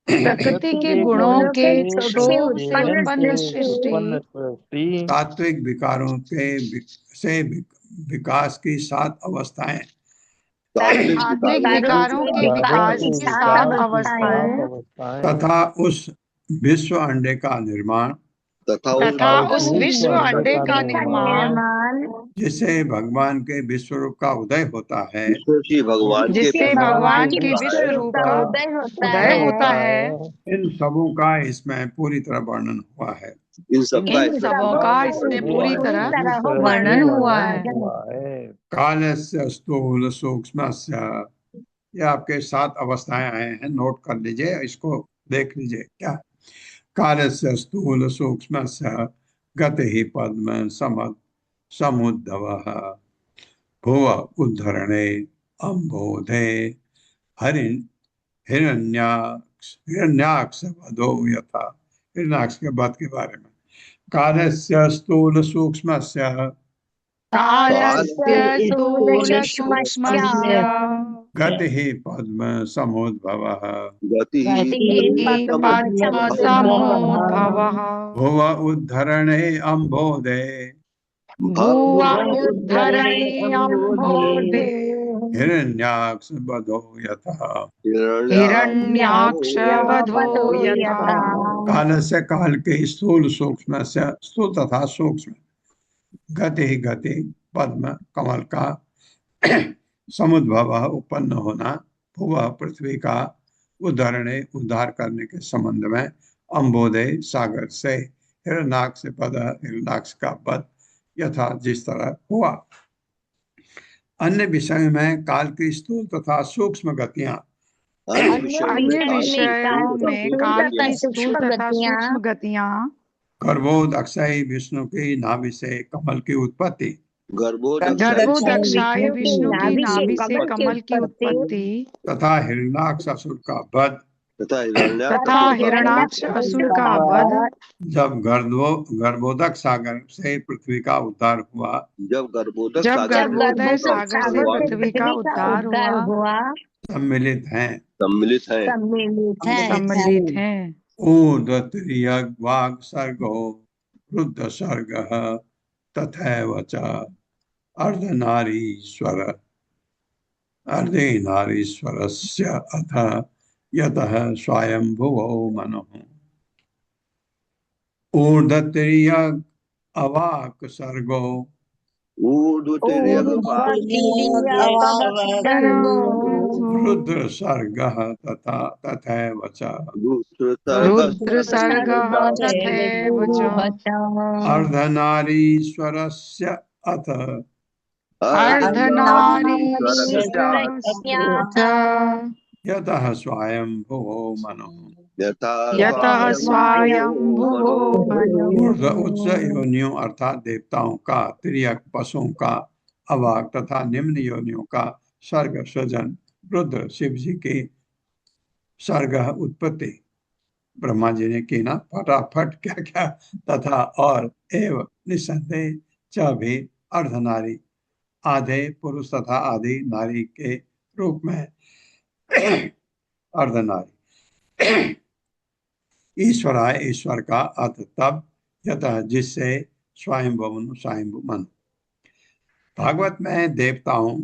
प्रकृति के गुणों के शोभ से उत्पन्न सृष्टि सात्विक विकारों से विकास की सात अवस्थाएं सात्विक विकारों के विकास की सात अवस्थाएं तथा उस विश्व अंडे का निर्माण तथा उस विश्व अंडे का निर्माण जिससे भगवान के विश्व रूप का उदय होता है, जिससे भगवान के विश्व रूप का उदय होता है, इन सबों का इसमें पूरी तरह वर्णन हुआ है। इन सबों का इसमें पूरी तरह वर्णन हुआ है। कालस्य स्थूल सूक्ष्मस्य, ये आपके सात अवस्थाएं आए हैं, नोट कर लीजिए, इसको देख लीजिए। क्या कालस्य स्थूल सूक्ष्मस्य गतिः पद्म समुद्धवः भुव उद्धरणे अम्बोधे हिरण्याक्ष वधो यथा। हिरण्याक्ष के वध के बारे में। कालस्य स्थूल सूक्ष्मस्य गतिः पद्म समुद्भवः भुव उद्धरणे अम्बोधे हिरण्याक्ष वधो यथा। काल से काल के स्थूल सूक्ष्म से स्थूल तथा सूक्ष्म गति पद्म कमल का समुद्भव उत्पन्न होना, भुव पृथ्वी का उद्धरणे उद्धार करने के संबंध में, अम्बोधे सागर से, हिरण्याक्ष पद हिरण्याक्ष का पद यथा जिस तरह हुआ। अन्य विषय में काल की स्थूल तथा सूक्ष्म गतियां, अन्य विषयों में काल की स्थूल तथा सूक्ष्म गतियां, गर्भोद अक्षय विष्णु की नाभि से कमल की उत्पत्ति, गर्भोदक्षाय विष्णु की नाभि से कमल की उत्पत्ति तथा हिरण्याक्ष असुर का वध तथा हिरण्याक्ष असुर का वध जब गर्भोदक सागर से पृथ्वी का उद्धार हुआ, जब गर्भोदय सागर से पृथ्वी का उद्धार हुआ सम्मिलित हैं ऊर्ध्वतिर्यग् वाग् सर्गो रुद्र सर्ग तथैव च अर्धनारीश्वरस्य अथ यतः स्वयंभुवो मनः। ऊर्ध्वतिर्यग् अवाक् सर्गो रुद्र सर्गः तथैव च अर्धनारीश्वरस्य अथ यतः स्वयंभुवो मनः। ऊर्ध्व उच्च योनियों अर्थात देवताओं का, तिर्यक पशुओं का, अवाक तथा निम्न योनियों का सर्ग सृजन, रुद्र शिव जी की सर्ग उत्पत्ति ब्रह्मा जी ने की ना फटाफट क्या क्या, तथा और एव निसंदेह च भी अर्धनारी आधे पुरुष तथा आधे नारी के रूप में अर्धनारी ईश्वराय ईश्वर का अर्थ तब यतः जिससे स्वयंभुव मन। भागवत में देवताओं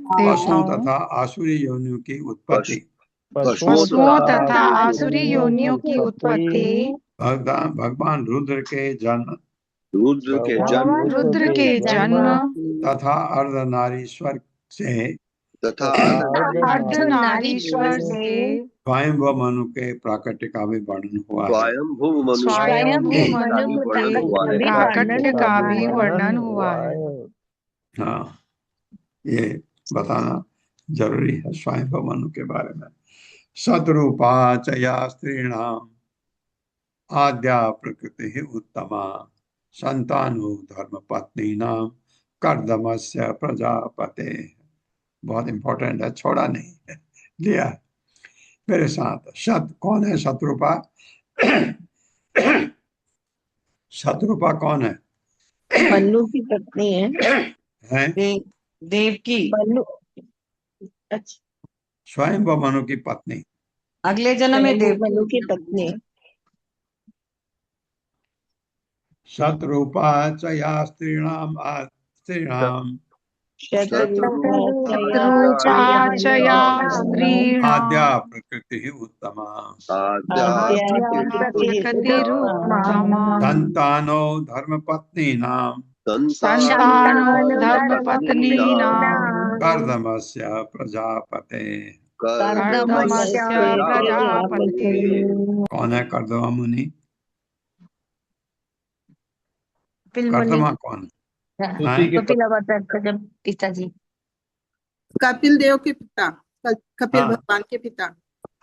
पशुओं तथा आसुरी योनियों की उत्पत्ति भगवान रुद्र के जन्म तथा अर्धनारीश्वर से स्वयंभुव मनु के प्राकट्य का भी वर्णन हुआ है। हाँ, ये बताना जरूरी है स्वयंभुव मनु के बारे में। सतरूपा च या स्त्रीणाम आद्या प्रकृति उत्तमा संतानु धर्म पत्नी नाम कर्दमस्य प्रजापते। बहुत इंपॉर्टेंट है, छोड़ा नहीं है, लिया मेरे साथ। कौन है शत्रुपा? शत्रुपा कौन है? मनु की पत्नी है देव की स्वयंभुव मनु की पत्नी, अगले जन्म में देव मनु की पत्नी। शत्रुपा च या स्त्रीणाम आद्या प्रकृति उत्तमा संतानो धर्मपत्नीनां कर्दमस्य प्रजापते। कौन है कर्दमा मुनि? कर्दमा कौन? पिताजी कपिल देव के पिता, कपिल भगवान के पिता।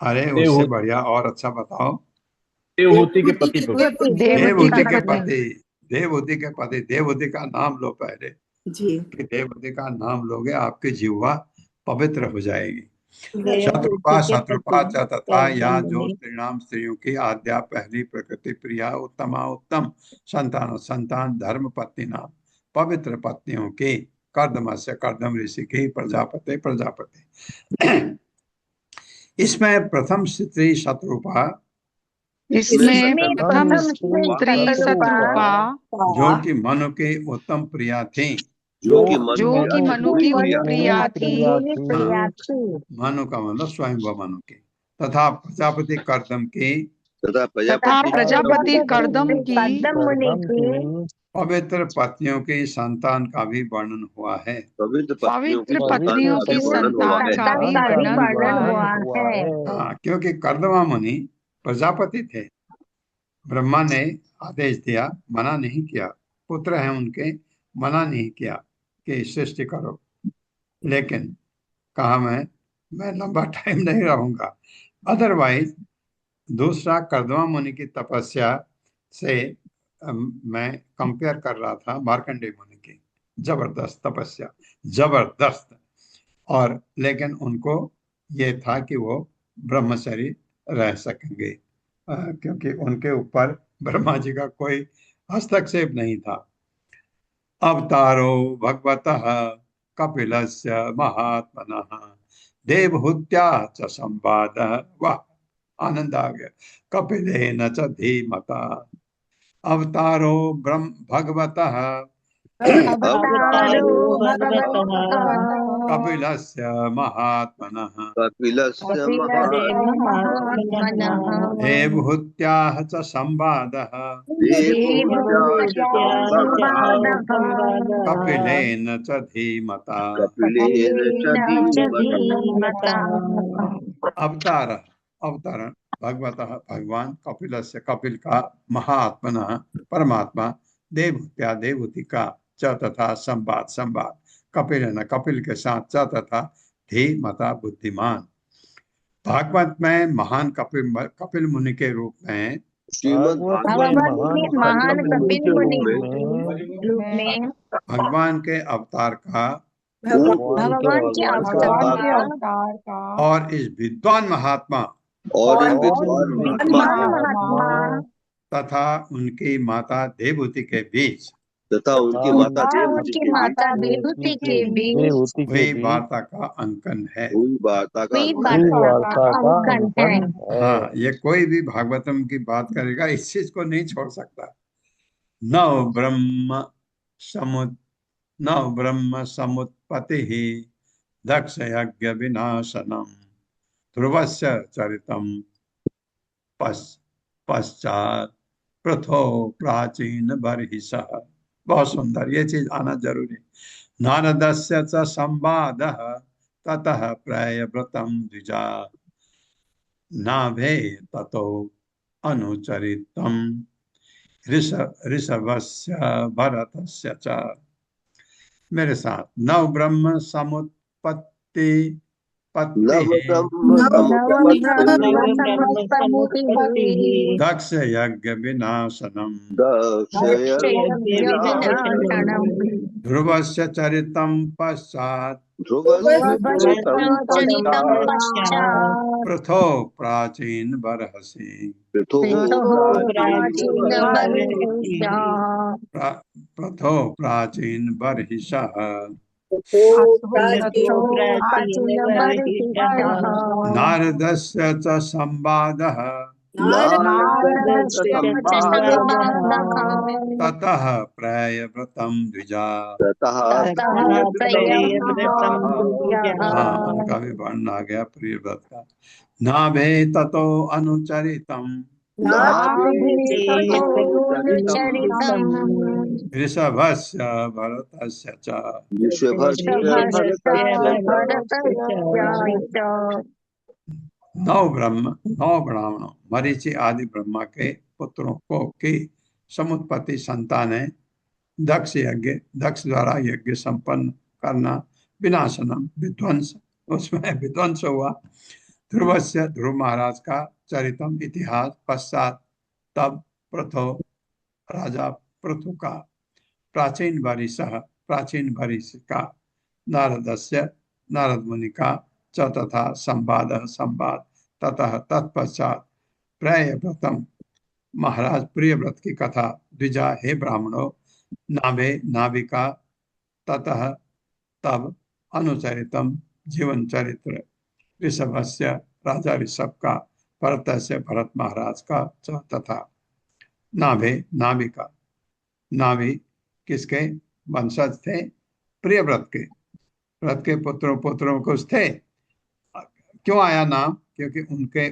अरे उससे बढ़िया और अच्छा बताओ। देवहूति के पति। देवहूति के पति, देवहूति के पति। देवहूति का नाम लो पहले जी, कि देवहूति का नाम लोगे आपकी जीवा पवित्र हो जाएगी। शत्रुपा च तथा या जो स्त्रीणाम स्त्रियों की आद्या पहली प्रकृति प्रिया उत्तमा उत्तम संतान धर्म पत्नी नाम पवित्र पत्नियों की कर्दमस्य कर्दम ऋषि की प्रजापति। इसमें प्रथम स्त्री शत्रुपा, जो कि मनु की उत्तम प्रिया थी, मनु का मतलब स्वयंभुव मनु की, तथा प्रजापति कर्दम की पवित्र पत्नियों की संतान का भी वर्णन हुआ है। क्योंकि कर्दमा मुनि प्रजापति थे, ब्रह्मा ने आदेश दिया, मना नहीं किया, पुत्र हैं उनके, मना नहीं किया कि सृष्टि करो, लेकिन कहा मैं लंबा टाइम नहीं रहूंगा। अदरवाइज दूसरा कर्दमा मुनि की तपस्या से मैं कंपेयर कर रहा था मार्कंडेय मुनि की, जबरदस्त तपस्या, जबरदस्त। और लेकिन उनको ये था कि वो ब्रह्मचारी रह सकेंगे, क्योंकि उनके ऊपर ब्रह्मा जी का कोई हस्तक्षेप नहीं था। अवतारो भगवतः कपिलस्य महात्मनः देवहूत्या च संवादः। वाह, आनंद आ गया। कपिलेन च धीमता अवतारो ब्रह्म भगवतः अवतारो भगवतः कपिलस्य महात्मनः कपिलस्य कपिलस्य महात्मनः देवहूत्याः च संवादः देवहूत्या च संवादः कपिलेन च धीमता। कपिलेन च धीमता। अवतार अवतरण भगवतः भगवान कपिलस्य कपिल का महात्मनः परमात्मा देवहूत्या देवहूति का च तथा संवाद संवाद कपिल कपिल के साथ च तथा धीमता बुद्धिमान। भागवत में महान कपिल मुनि के रूप में श्रीमद् भागवत में महान कपिल मुनि रूप में भगवान के अवतार का भगवान के अवतार का और इस विद्वान महात्मा और इन विद्वान महात्मा तथा उनकी माता देवहूति के बीच तथा उनकी माता देवहूति के बीच हुई वार्ता का अंकन है। हुई वार्ता का हुई वार्ता का अंकन है। हाँ, ये कोई भी भागवतम की बात करेगा इस चीज को नहीं छोड़ सकता। नव ब्रह्म समुत्पत्ति ही दक्ष यज्ञ विनाशनम ध्रुवस्य चरितम पश्चात प्रथो प्राचीन बर्हिषः। बहुत सुंदर, ये चीज आना जरूरी। नारदस्य च संवादः ततः प्रयव्रतम द्विजा नाभे ततो अनुचरितम ऋषभस्य भरतस्य च। मेरे साथ नव ब्रह्म समुत्पत्ति दक्ष यज्ञ विनाशनम ध्रुवस्य चरितम पश्चात पृथो प्राचीन बर्हसि। पृथो प्राचीन बर्हिषः नारदस्य च संवादः ततः प्रयव्रतम द्विजा। हाँ, उनका भी वर्ण आ गया प्रियव्रत का। नाभे ततो अनुचरितम ऋषभस्य भरतस्य च। नौ ब्राह्मणों मरीचि आदि ब्रह्मा के पुत्रों को की समुत्पत्ति संतान है। दक्ष द्वारा यज्ञ संपन्न करना, विनाशनम विध्वंस, उसमें विध्वंस हुआ। ध्रुवस्य ध्रुव महाराज का चरितम इतिहास पश्चात तब प्रथो राजा पृथु का प्राचीन बरिस का नारदस्य नारद मुनि का च तथा संवाद ततः तत्पश्चात प्रियव्रतम महाराज प्रियव्रत की कथा द्विजा हे ब्राह्मणों नाभे नाभिका ततः तब अनुचरितम जीवन चरित्र ऋषभस्य राजा ऋषभ का भरतस्य भरत महाराज का च तथा नाभे नाभिका नाभि किसके वंशज थे? प्रियव्रत के पुत्रों कुछ थे। क्यों आया नाम? क्योंकि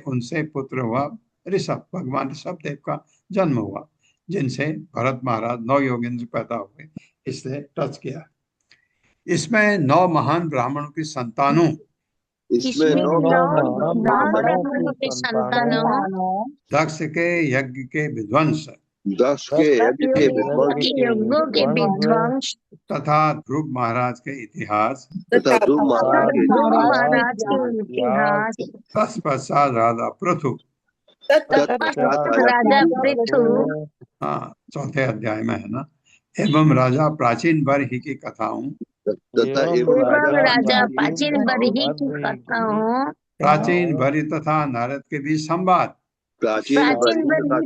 उनसे पुत्र हुआ ऋषभ, भगवान ऋषभ देव का जन्म हुआ, जिनसे भरत महाराज 9 योगेंद्र पैदा हुए, इसलिए टच किया। इसमें 9 महान ब्राह्मणों की संतानों दक्ष के यज्ञ के विध्वंस तथा ध्रुव महाराज के इतिहास तत्पश्चात राजा पृथु तत्पश्चात राजा पृथु हाँ, चौथे अध्याय में है ना। एवं राजा प्राचीन बरही की कथाओं तथा एवं राजा प्राचीन बरही की कथाओं प्राचीन बरी तथा नारद के बीच संवाद। प्राचीन बरही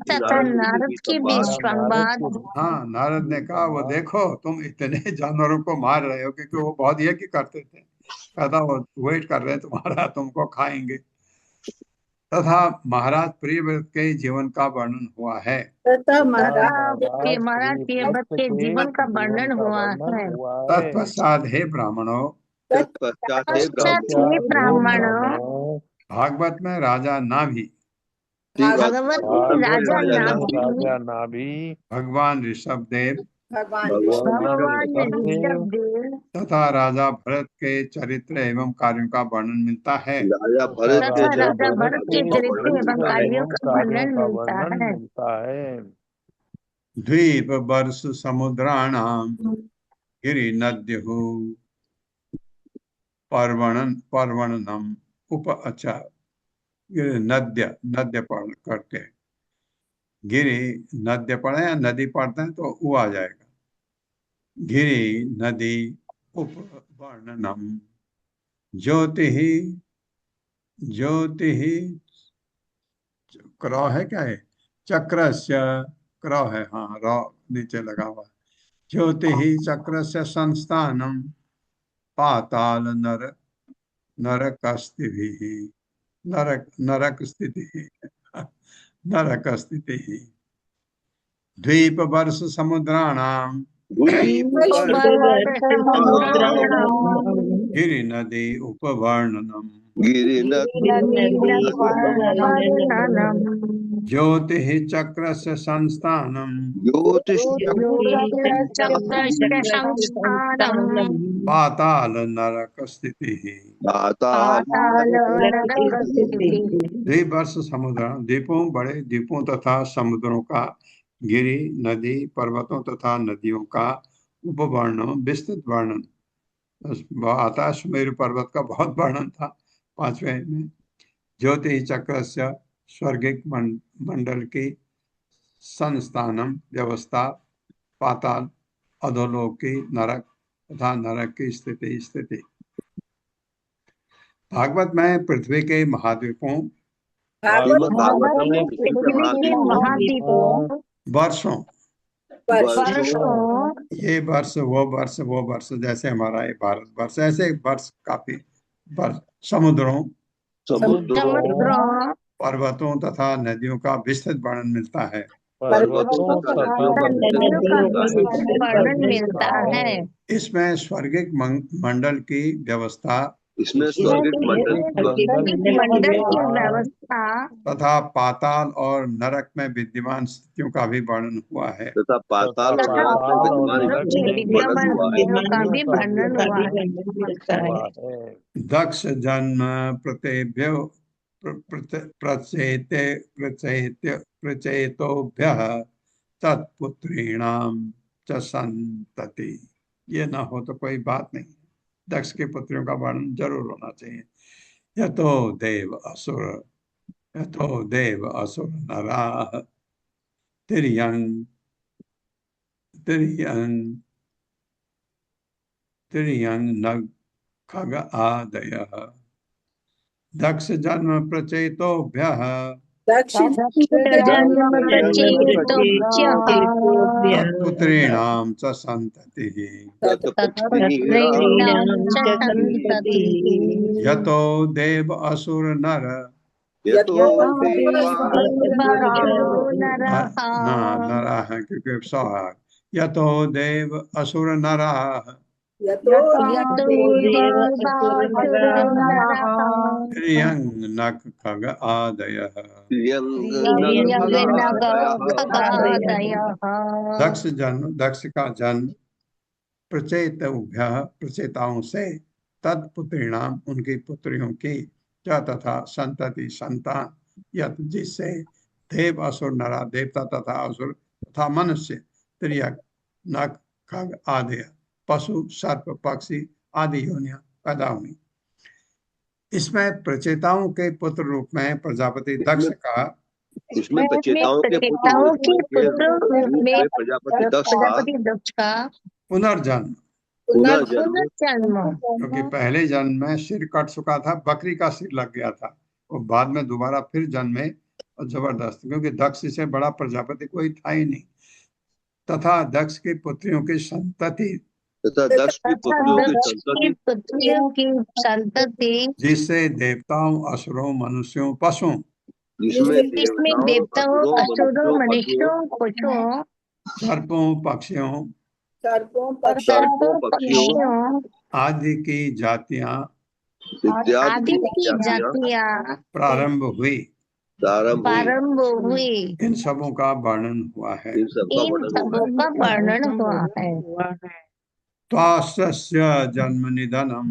तथा नारद के बीच संवाद। हाँ, नारद ने कहा वो देखो तुम इतने जानवरों को मार रहे हो, क्योंकि वो बहुत यज्ञ करते थे। कहता वो वेट कर रहे हैं तुम्हारा, तुमको खाएंगे। तथा महाराज प्रियव्रत के जीवन का वर्णन हुआ है। तथा महाराज प्रियव्रत के जीवन का वर्णन हुआ है। तत्पश्चात हे ब्राह्मणों, पश्चात हे ब्राह्मणों, भागवत में राजा नाभि भागवत में राजा नाभि भगवान ऋषभ देव भगवान ऋषभदेव तथा राजा भरत के चरित्र एवं कार्यों का वर्णन मिलता है। तथा राजा भरत के चरित्र एवं कार्यों का वर्णन मिलता है। द्वीप वर्ष समुद्राणाम गिरि नद्युः पर्वणनम उप अच्छा नद्य पढ़ करके गिरि नद्य पढ़े या नदी पढ़ते हैं तो वो आ जाएगा। गिरि नदी उप वर्णनम ज्योति क्रौ है, क्या है? चक्रस्य क्रौ है, हाँ रौ नीचे लगा हुआ। ज्योति चक्रस्य संस्थानम पाताल नरक स्थिति नरक स्थिति द्वीप वर्ष समुद्राणाम गिरि नदी उपवर्णनम ज्योति चक्रस्य संस्थानम पाताल नरक स्थिति द्वीप वर्ष समुद्र द्वीपों बड़े द्वीपों तथा समुद्रों का, गिरि नदी पर्वतों तथा नदियों का उपवर्णन विस्तृत वर्णन आता है। सुमेरु पर्वत का बहुत वर्णन था 5वें में। ज्योति चक्र से स्वर्गिक मंडल की संस्थानम व्यवस्था, पाताल अधोलोक की, नरक तथा नरक की स्थिति। भागवत में पृथ्वी के महाद्वीपों वर्षों ये वर्ष वो वर्ष जैसे हमारा ये भारत वर्ष, ऐसे वर्ष काफी वर्ष समुद्रों पर्वतों तथा नदियों का विस्तृत वर्णन मिलता है। इसमें स्वर्गिक मंडल की व्यवस्था तथा पाताल और नरक में विद्यमान स्थितियों का भी वर्णन हुआ है। तथा पाताल दक्ष जन्म प्रचेतोभ्यः तत्पुत्रीणाम च संतति। ये ना हो तो कोई बात नहीं, दक्ष के पुत्रियों का वर्णन जरूर होना चाहिए। यतो देव असुर नराः तिर्यं नग खग आदयः दक्ष जन्म प्रचेतोभ्यः पुत्रीणाम च संततिः यतो देव असुर नर नरः क्योंकि सौहाग यतो देव असुर नराः नक खग आदयः दक्ष का जन्म प्रचेताओं से तत्पुत्रीणाम उनकी पुत्रियों की तथा संतति संतान यत जिससे देव असुर नरा देवता तथा असुर तथा मनुष्य त्रियक नक खग आदि पशु सर्प पक्षी आदि योनियां पैदा हुई। इसमें प्रचेताओं के पुत्र रूप में प्रजापति दक्ष का इसमें प्रचेताओं के पुत्र रूप में प्रजापति दक्ष का पुनर्जन्म, पुनर्जन्म, क्योंकि पहले जन्म में सिर कट चुका था, बकरी का सिर लग गया था, वो बाद में दोबारा फिर जन्मे और जबरदस्त, क्योंकि दक्ष से बड़ा प्रजापति कोई था ही नहीं। तथा दक्ष की पुत्रियों की संतति, तथा दक्ष की पुत्रियों की संतति जिससे देवताओं, असुरों, मनुष्यों, पशुओं, जिसमें देवताओं, असुरों, मनुष्यों, पशुओं, सर्पों, पक्षियों पक्षियों आदि की जातियां आदि की जातियां प्रारंभ हुई, हुई। इन सबों का वर्णन हुआ है। इन सबों का वर्णन हुआ है। त्वास्य जन्म निधनम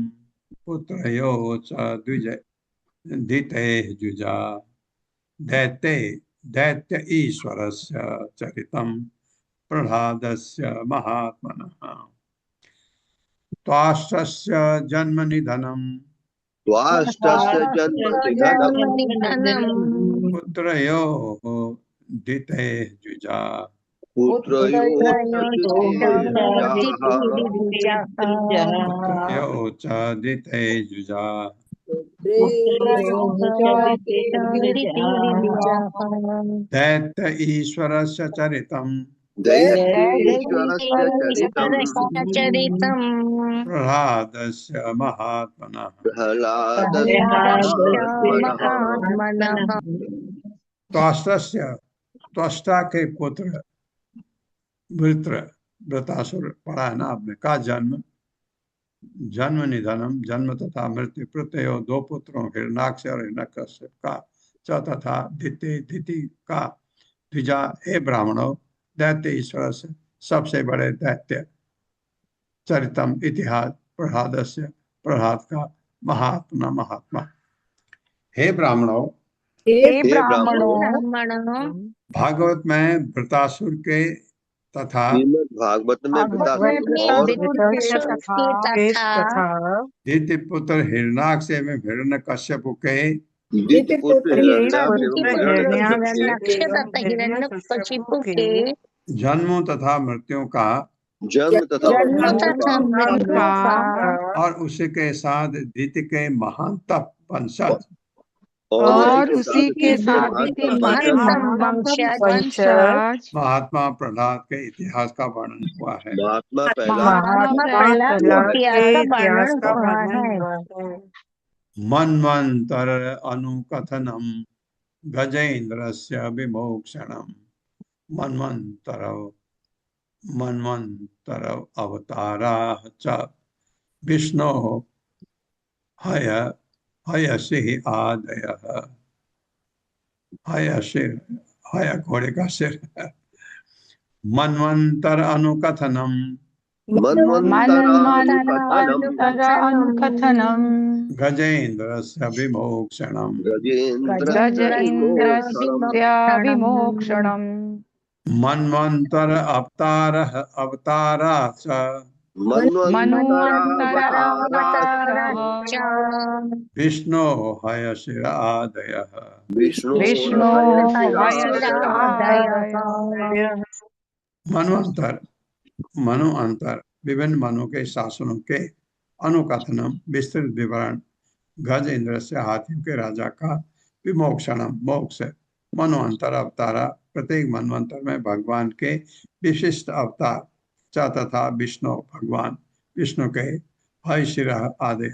पुत्रयो च द्विजय जुजा दैत्य ईश्वरस्य चरितम प्रह्लादस्य महात्मनः। त्वास्य जन्म निधनम पुत्रयो द्विजय जुजा पुत्रयो च द्विजय जुजा दैत्य ईश्वरस्य चरितम प्रह्लादस्य महात्मनः। त्वष्टा के पुत्र वृत्रासुर पढ़ा है ना आपने, का जन्म निधनम, जन्म तथा मृत्यु, प्रत्यय दो पुत्रों हिरण्याक्ष और हिरण्यकश्यप का, च तथा दिति का, द्विजा हे ब्राह्मणों, दैत्य ईश्वर से सबसे बड़े दैत्य, चरितम इतिहास प्रह्लादस्य, प्रह्लाद का, महात्मा। हे ब्राह्मणों, भागवत में वृत्रासुर के तथा भागवत में दिति पुत्र हिरण्याक्ष एवं हिरण्यकश्यप के जन्मों तथा मृत्यु का और उसी के साथ दिति के महान तप वंशज और उसी के साथ महात्मा प्रह्लाद के इतिहास का वर्णन हुआ है। महात्मा प्रह्लाद के इतिहास का वर्णन हुआ है। मन्वंतर अनुकथनम गजेन्द्रस्य विमोक्षणम मन्वंतर अवताराः च विष्णो हयसि आदयः। हय घोड़े का सिर है। मन्वंतर अनुकथनम गजेन्द्रस्य विमोक्षणम मन्वंतर अवतारा च विष्णु हयशिर आदयः। मनुअंतर विभिन्न मनु के शासनों के अनुकथनम विस्तृत विवरण गजेंद्र से हाथियों के राजा का विमोक्षणम मोक्ष मनुअंतर अवतारा प्रत्येक मनवंतर में भगवान के विशिष्ट अवतार च तथा विष्णु भगवान विष्णु के हयशिर आदय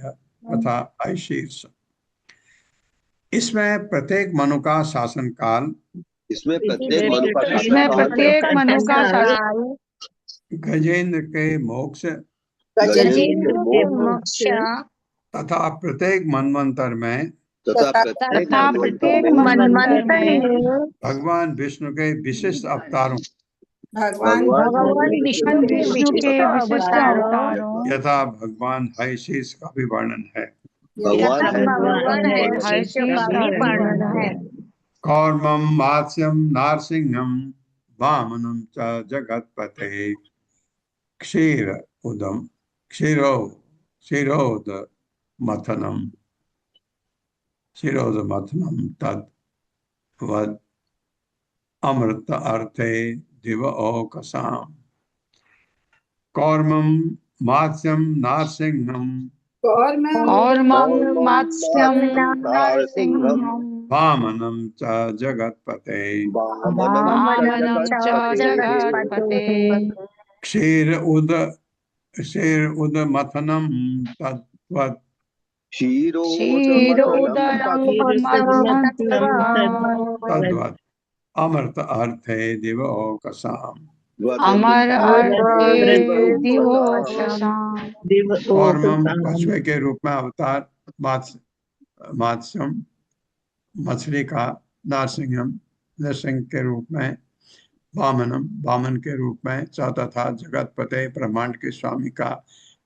तथा हयशीर्ष। इसमें प्रत्येक मनु का शासन काल गजेंद्र के मोक्ष तथा प्रत्येक मनवंतर में भगवान विष्णु के विशिष्ट अवतारों यथा भगवान हयशीर्ष का भी वर्णन है। कौर्मं मात्स्यं नारसिंहं वामनं च जगत्पते क्षीरोद मथनं तद्वद अमृत अर्थे दिव औकसाम कौर्मं मात्स्यं नारसिंहं कौर्मं मत्स्यं नरसिंहं वामनं च जगत्पते वामनं च जगत्पते क्षीर उद मथनं तद्वत् क्षीरोदरं मत्स्यं तद्वत् अमृत अर्थे दिव औकसाम अमर अर्थे दिवोकसाम कौर्मम कछुए के रूप में अवतार मात्स्यम मछली का नारसिंहम नरसिंह के रूप में वामनम वामन के रूप में तथा जगतपते ब्रह्मांड के स्वामी का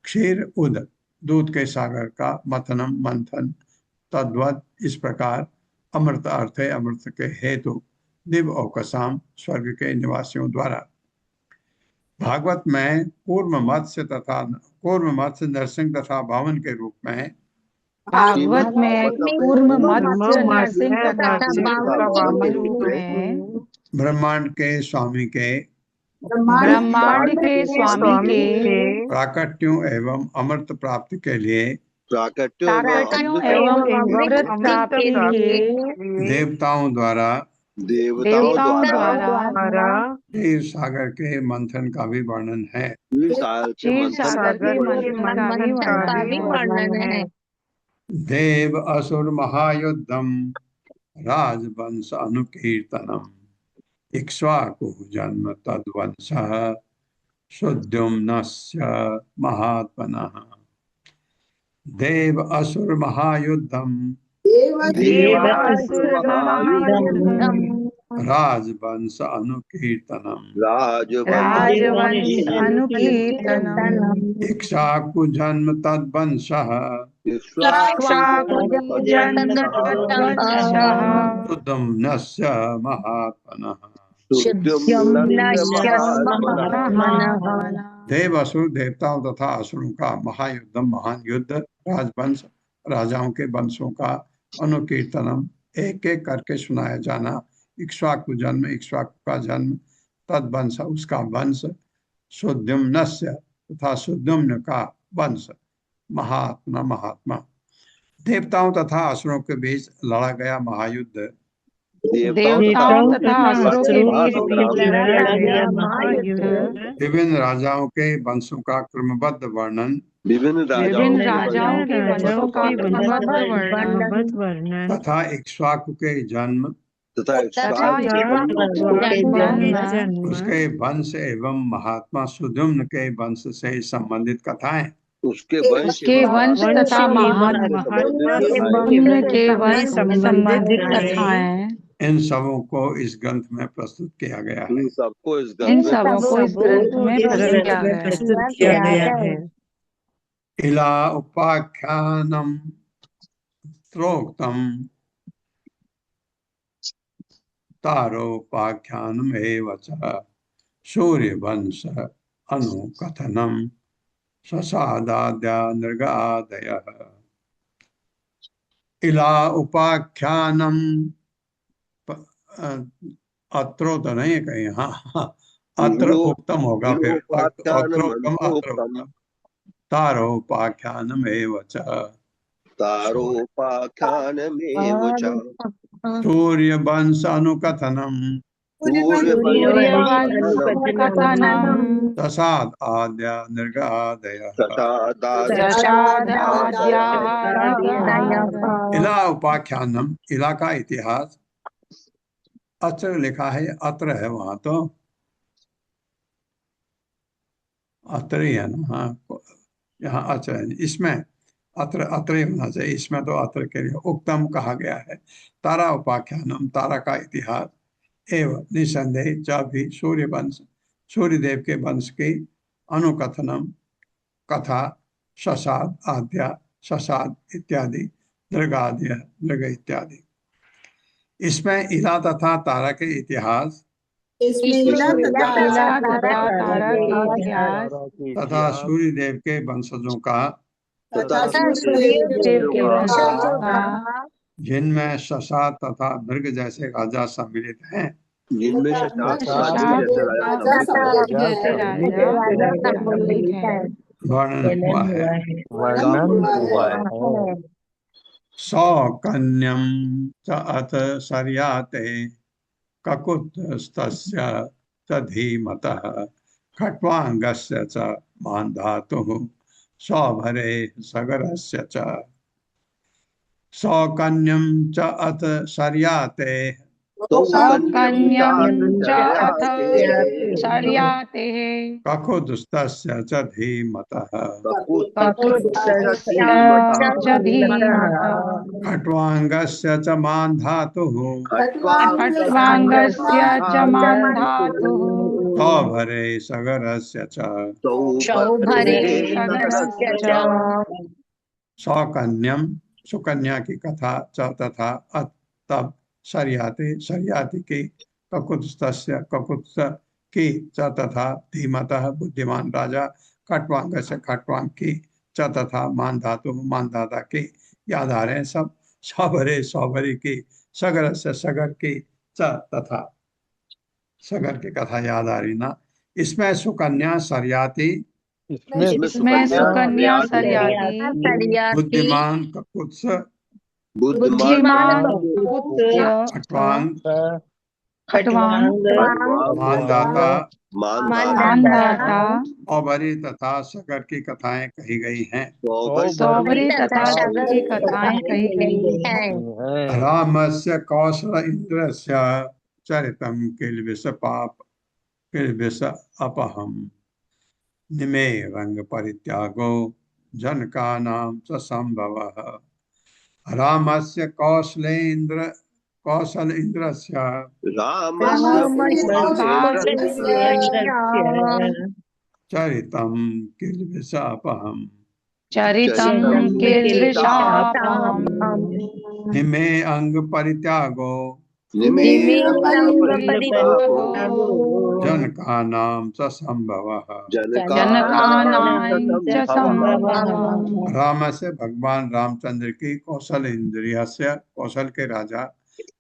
क्षीर उद दूध के सागर का मथनम मंथन तद्वत इस प्रकार अमृत अर्थ अमृत के हेतु दिव औकसाम स्वर्ग के निवासियों द्वारा भागवत में कूर्म मत्स्य नरसिंह तथा वामन के रूप में भागवत में कूर्म मत्स्य नरसिंह तथा वामन के रूप में ब्रह्मांड के स्वामी के प्राकट्यों एवं अमृत प्राप्ति के लिए देवताओं द्वारा क्षीर सागर के मंथन का भी वर्णन है। देव असुर महायुद्धम राजवंश अनुकीर्तनम इक्ष्वाकु जन्म तद्वंशः सुद्युम्नस्य महात्मनः देव असुर महायुद्धम राजवंश अनुकीर्तनम इक्ष्वाकु जन्म तद्वंशः सुद्युम्नस्य महात्मनः देव असुर देवताओं तथा असुरों का महायुद्धम महान युद्ध राजवंश राजाओं के वंशों का अनुकीर्तनम एक एक करके सुनाया जाना इक्ष्वाकु जन्म इक्ष्वाकु का जन्म तद्वंश उसका वंश सुद्युम्नस्य तथा सुद्युम्न का वंश महात्मा देवताओं तथा असुरों के बीच लड़ा गया महायुद्ध देवताओं तथा असुरों के बीच लड़ा गया विभिन्न राजाओं के वंशों का क्रमबद्ध वर्णन विभिन्न राजाओं के वंशों का क्रमबद्ध वर्णन तथा इक्ष्वाकु के जन्म उसके वंश एवं महात्मा सुद्युम्न के वंश से संबंधित कथाएं उसके वंश तथा महात्मा सुद्युम्न के वंश से संबंधित कथाएं इन सबों को इस ग्रंथ में प्रस्तुत किया गया है। इन सबों को इस ग्रंथ में प्रस्तुत किया गया है। इला उपाख्यानम त्रोक्तम तारोपाख्यानम एव च सूर्यवंश अनुकथनम ससादाद्या नृगादयः इला उपाख्यानम अत्रो तो नहीं है कहीं हाँ अत्र उक्तम होगा फिर अत्रोक्तम अत्र तारोपाख्यानम एव च सूर्यवंश अनुकथनम तसाद आद्या नृगादयः इला उपाख्यानम इला का इतिहास अत्र लिखा है अत्र है वहां तो अत्र ही है ना हाँ यहाँ अत्र है इसमें अत्र अत्र ही होना चाहिए इसमें तो अत्र के लिए उक्तम कहा गया है तारा उपाख्यानम तारा का इतिहास एवं निसंदेह जब भी सूर्यवंश सूर्यदेव के वंश की अनुकथनम कथा ससाद आद्या ससाद इत्यादि नृगाद्य नृग इत्यादि इसमें इला तथा तारा के इतिहास तथा सूर्यदेव के वंशजों का जिनमें ससा तथा नृग जैसे राजा सम्मिलित हैं जिनमें शशांक आदि जैसे राजा सम्मिलित है। वर्णन हुआ है। वर्णन हुआ है। सौकन्यम च अथ सर्याते ककुत्स्थस्य च धीमतः खट्वांगस्य च मान्धातुः सौभरे सगरस्य च। सौकन्यम च अथ सर्याते सौकन्यं च अथ सर्याते ककुत्स्थस्य च धीमतः ककुत्स्थस्य च धीमतः खट्वांगस्य च मान्धातुः खट्वांगस्य च मान्धातुः सौभरे सगरस्य च। सौभरे सगरस्य च। सौकन्यम सुकन्या की कथा च तथा तब सर्याते सर्याति की ककुत्स्थस्य ककुत्स्थ की च तथा धीमतः बुद्धिमान राजा खट्वांग से खट्वांग की च तथा मानधातु मानदाता की याद आ रहे हैं सब। सौभरे सौभरी की सगर से सगर की च तथा सगर की कथा याद आ रही ना। इसमें सुकन्या सर्याति इसमें सुकन्या सर्याति बुद्धिमान ककुत्स बुद्धिमान ककुत्स्य खट्वांग खट्वांग मानदाता मानदाता सौभरी तथा सगर की कथाएं कही गई हैं। सौभरी तथा सगर की कथाएं कही गई हैं। रामस्य कौशल इंद्रस्य चरितम किल्बिष पाप किल्बिष अपहम निमे रंग परित्यागो जनकानां च संभवः। रामस्य कौशल इंद्रस्य चरितम किल्बिष अपहम चरितं किल्बिषापहम् निमे अंग परित्यागो जनकानां च संभवः। जनकानां च संभवः। राम से भगवान रामचंद्र की कौशल इंद्रिय से कौशल के राजा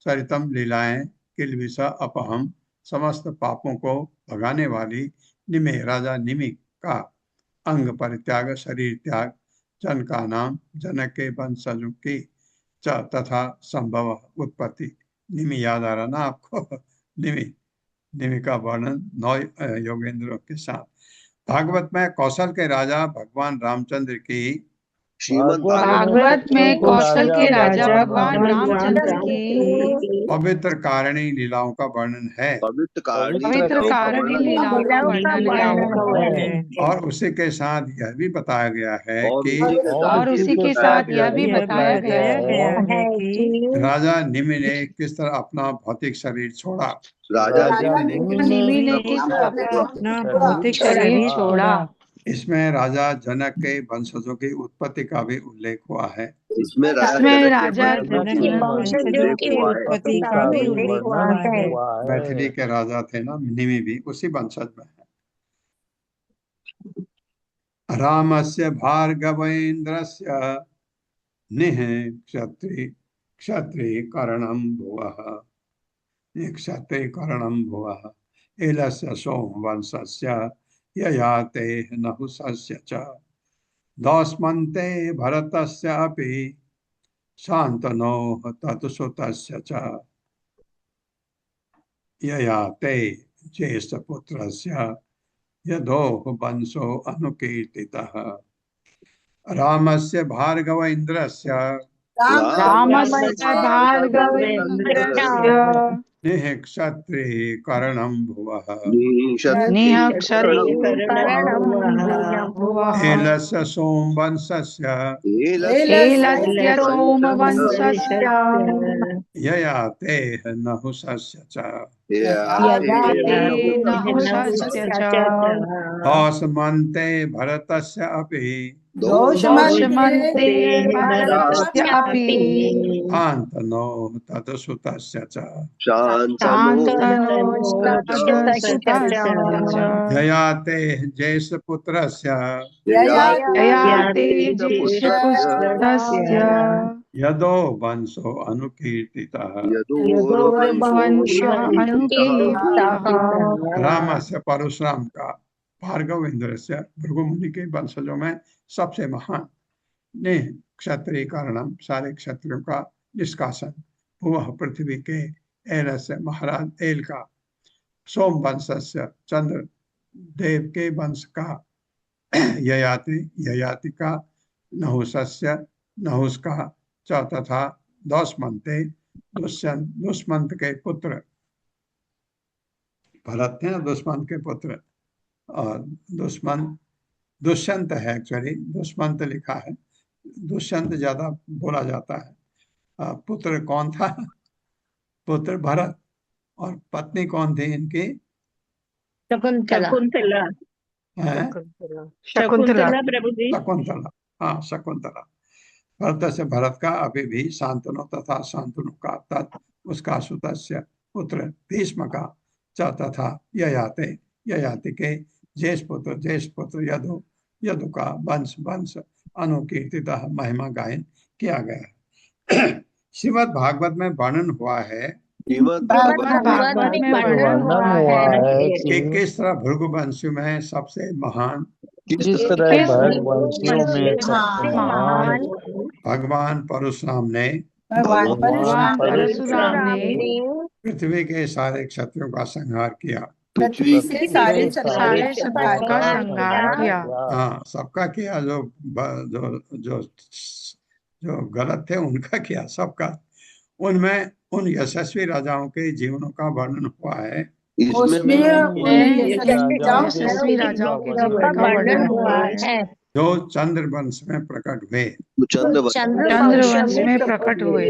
चरितम लीलाएं किल्बिष अपहम समस्त पापों को भगाने वाली निमे राजा निमि का अंग परित्याग शरीर त्याग जन का नाम जनक के वंशजों की च तथा संभव उत्पत्ति। निमि याद आ रहा ना आपको। निमि का वर्णन 9 योगेंद्रों के साथ। भागवत में कौशल के राजा भगवान रामचंद्र की भागवत में कौशल के राजा भगवान रामचंद्र की पवित्र कारिणी लीलाओं का वर्णन है। पवित्र कारिणी लीलाओं का वर्णन है। और उसी के साथ यह भी बताया गया है कि राजा निमि ने किस तरह अपना भौतिक शरीर छोड़ा। निमि ने किस तरह अपना भौतिक शरीर छोड़ा। इसमें राजा जनक के वंशजों की उत्पत्ति का भी उल्लेख हुआ है। इसमें राजा जनक के वंशजों की उत्पत्ति का भी उल्लेख हुआ है। मैथिली के राजा थे ना निमि भी उसी वंशज में है। रामस्य भार्गवेन्द्रस्य निः क्षत्रिकरणं भुवः एलस्य सोमवंशस्य ययाते नहुषस्य च दौस्मन्ते भरतस्य अपि शान्तनोः तत्सुतस्य च ययाते ज्येष्ठपुत्रस्य यदोः वंशो अनुकीर्तितः। रामस्य भार्गव इंद्रस्य निः क्षत्रिकरणं भुवः एलस्य सोमवंशस्य ययाते नहुषस्य च दौस्मन्ते भरतस्य अपि शान्तनो तत्सुतस्य च ययाते ज्येष्ठपुत्रस्य यदो वंशो अनुकीर्तितः रामस्य परशुराम का भार्गव इंद्र से भृगु मुनि के वंशजों में सबसे महान ने क्षत्रिय कारणम सारे क्षत्रियों का निष्कासन भुवः पृथ्वी के एलस्य महाराज एल का सोम वंशस्य चंद्र देव के वंश का ययाति का नहुसस्य नहुस का च तथा दौष्मंते दुष्मंत के पुत्र भरत थे ना दुष्मंत के पुत्र और दुष्यंत है एक्चुअली दुष्मंत लिखा है दुष्यंत ज्यादा बोला जाता है। पुत्र कौन था पुत्र भरत और पत्नी कौन थी इनकी शकुंतला प्रभु जी शकुंतला हाँ शकुंतला भरत से भरत का अभी भी शांतनु तथा शांतनु का तत् उसका सुतस्य पुत्र भीष्म का च तथा ययाति के ज्येष्ठ पुत्र यदु का वंश अनुकीर्तित महिमा गायन किया गया है। श्रीमद् भागवत में वर्णन हुआ है भागवत में वर्णन हुआ है कि किस तरह भृगु वंशियों में सबसे महान जिस तरह भगवंशियों में सबसे महान भगवान परशुराम ने पृथ्वी के सारे क्षत्रियों का संहार किया पृथ्वी से सारे क्षत्रियों का संहार किया। हाँ सबका किया जो जो जो गलत थे उनका किया सबका उनमें उन यशस्वी राजाओं के जीवनों का वर्णन हुआ है यशस्वी राजाओं के जीवन का वर्णन हुआ है जो चंद्र वंश में प्रकट हुए चंद्र वंश में प्रकट हुए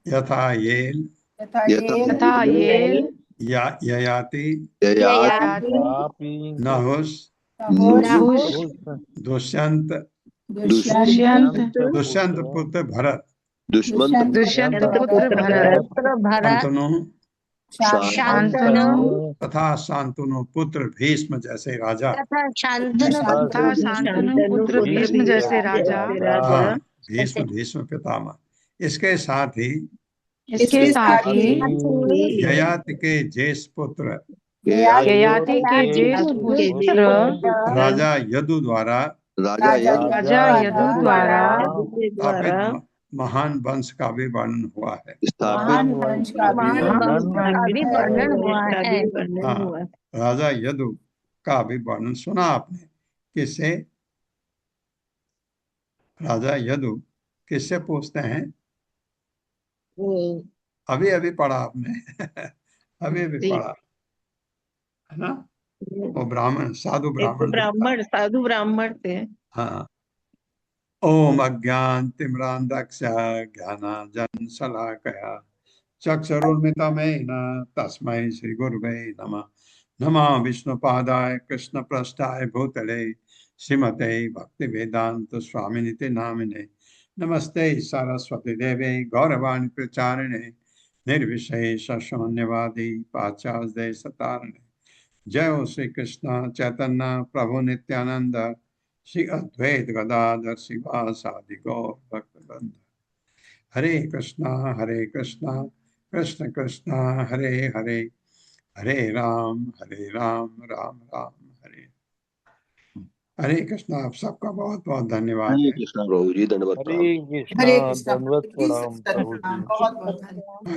यथा येल ययाति नहुस दुष्यंत पुत्र भरत दुष्यंत पुत्र भरत शांतनु तथा शांतनु पुत्र भीष्म जैसे राजा शांतनु पुत्र भीष्म जैसे राजा भीष्म पितामह इसके साथ ही ययाति के ज्येष्ठ पुत्र राजा यदु द्वारा स्थापित महान वंश का भी वर्णन हुआ है राजा यदु का भी वर्णन सुना आपने किससे राजा यदु किससे पूछते हैं अभी पढ़ा आपने अभी पढ़ा है ना वो ब्राह्मण साधु ब्राह्मण थे हाँ ओम अज्ञानतिमिरान्धस्य ज्ञानाञ्जन शलाकया चक्षुरुन्मिलितमेन तस्मै श्रीगुरुवे नमः। नमः विष्णुपादाय कृष्णपृष्ठाय भूतले श्रीमते भक्तिवेदांत स्वामिनिति नामिने नमस्ते सरस्वती देवे गौरवाणी प्रचारिणे निर्विशेष शून्यवादी पाश्चात्य सतारिणे जय श्री कृष्ण चैतन्य प्रभु नित्यानंद श्री अद्वैत गदाधर शिवासादि गौर भक्तवृंद हरे कृष्णा कृष्ण कृष्ण हरे हरे हरे राम राम राम हरे हरे कृष्णा। आप सबका बहुत बहुत धन्यवाद। हरे कृष्णा प्रभु जी, दंडवत प्रणाम। हरे कृष्णा, दंडवत प्रणाम प्रभु जी। बहुत बहुत धन्यवाद।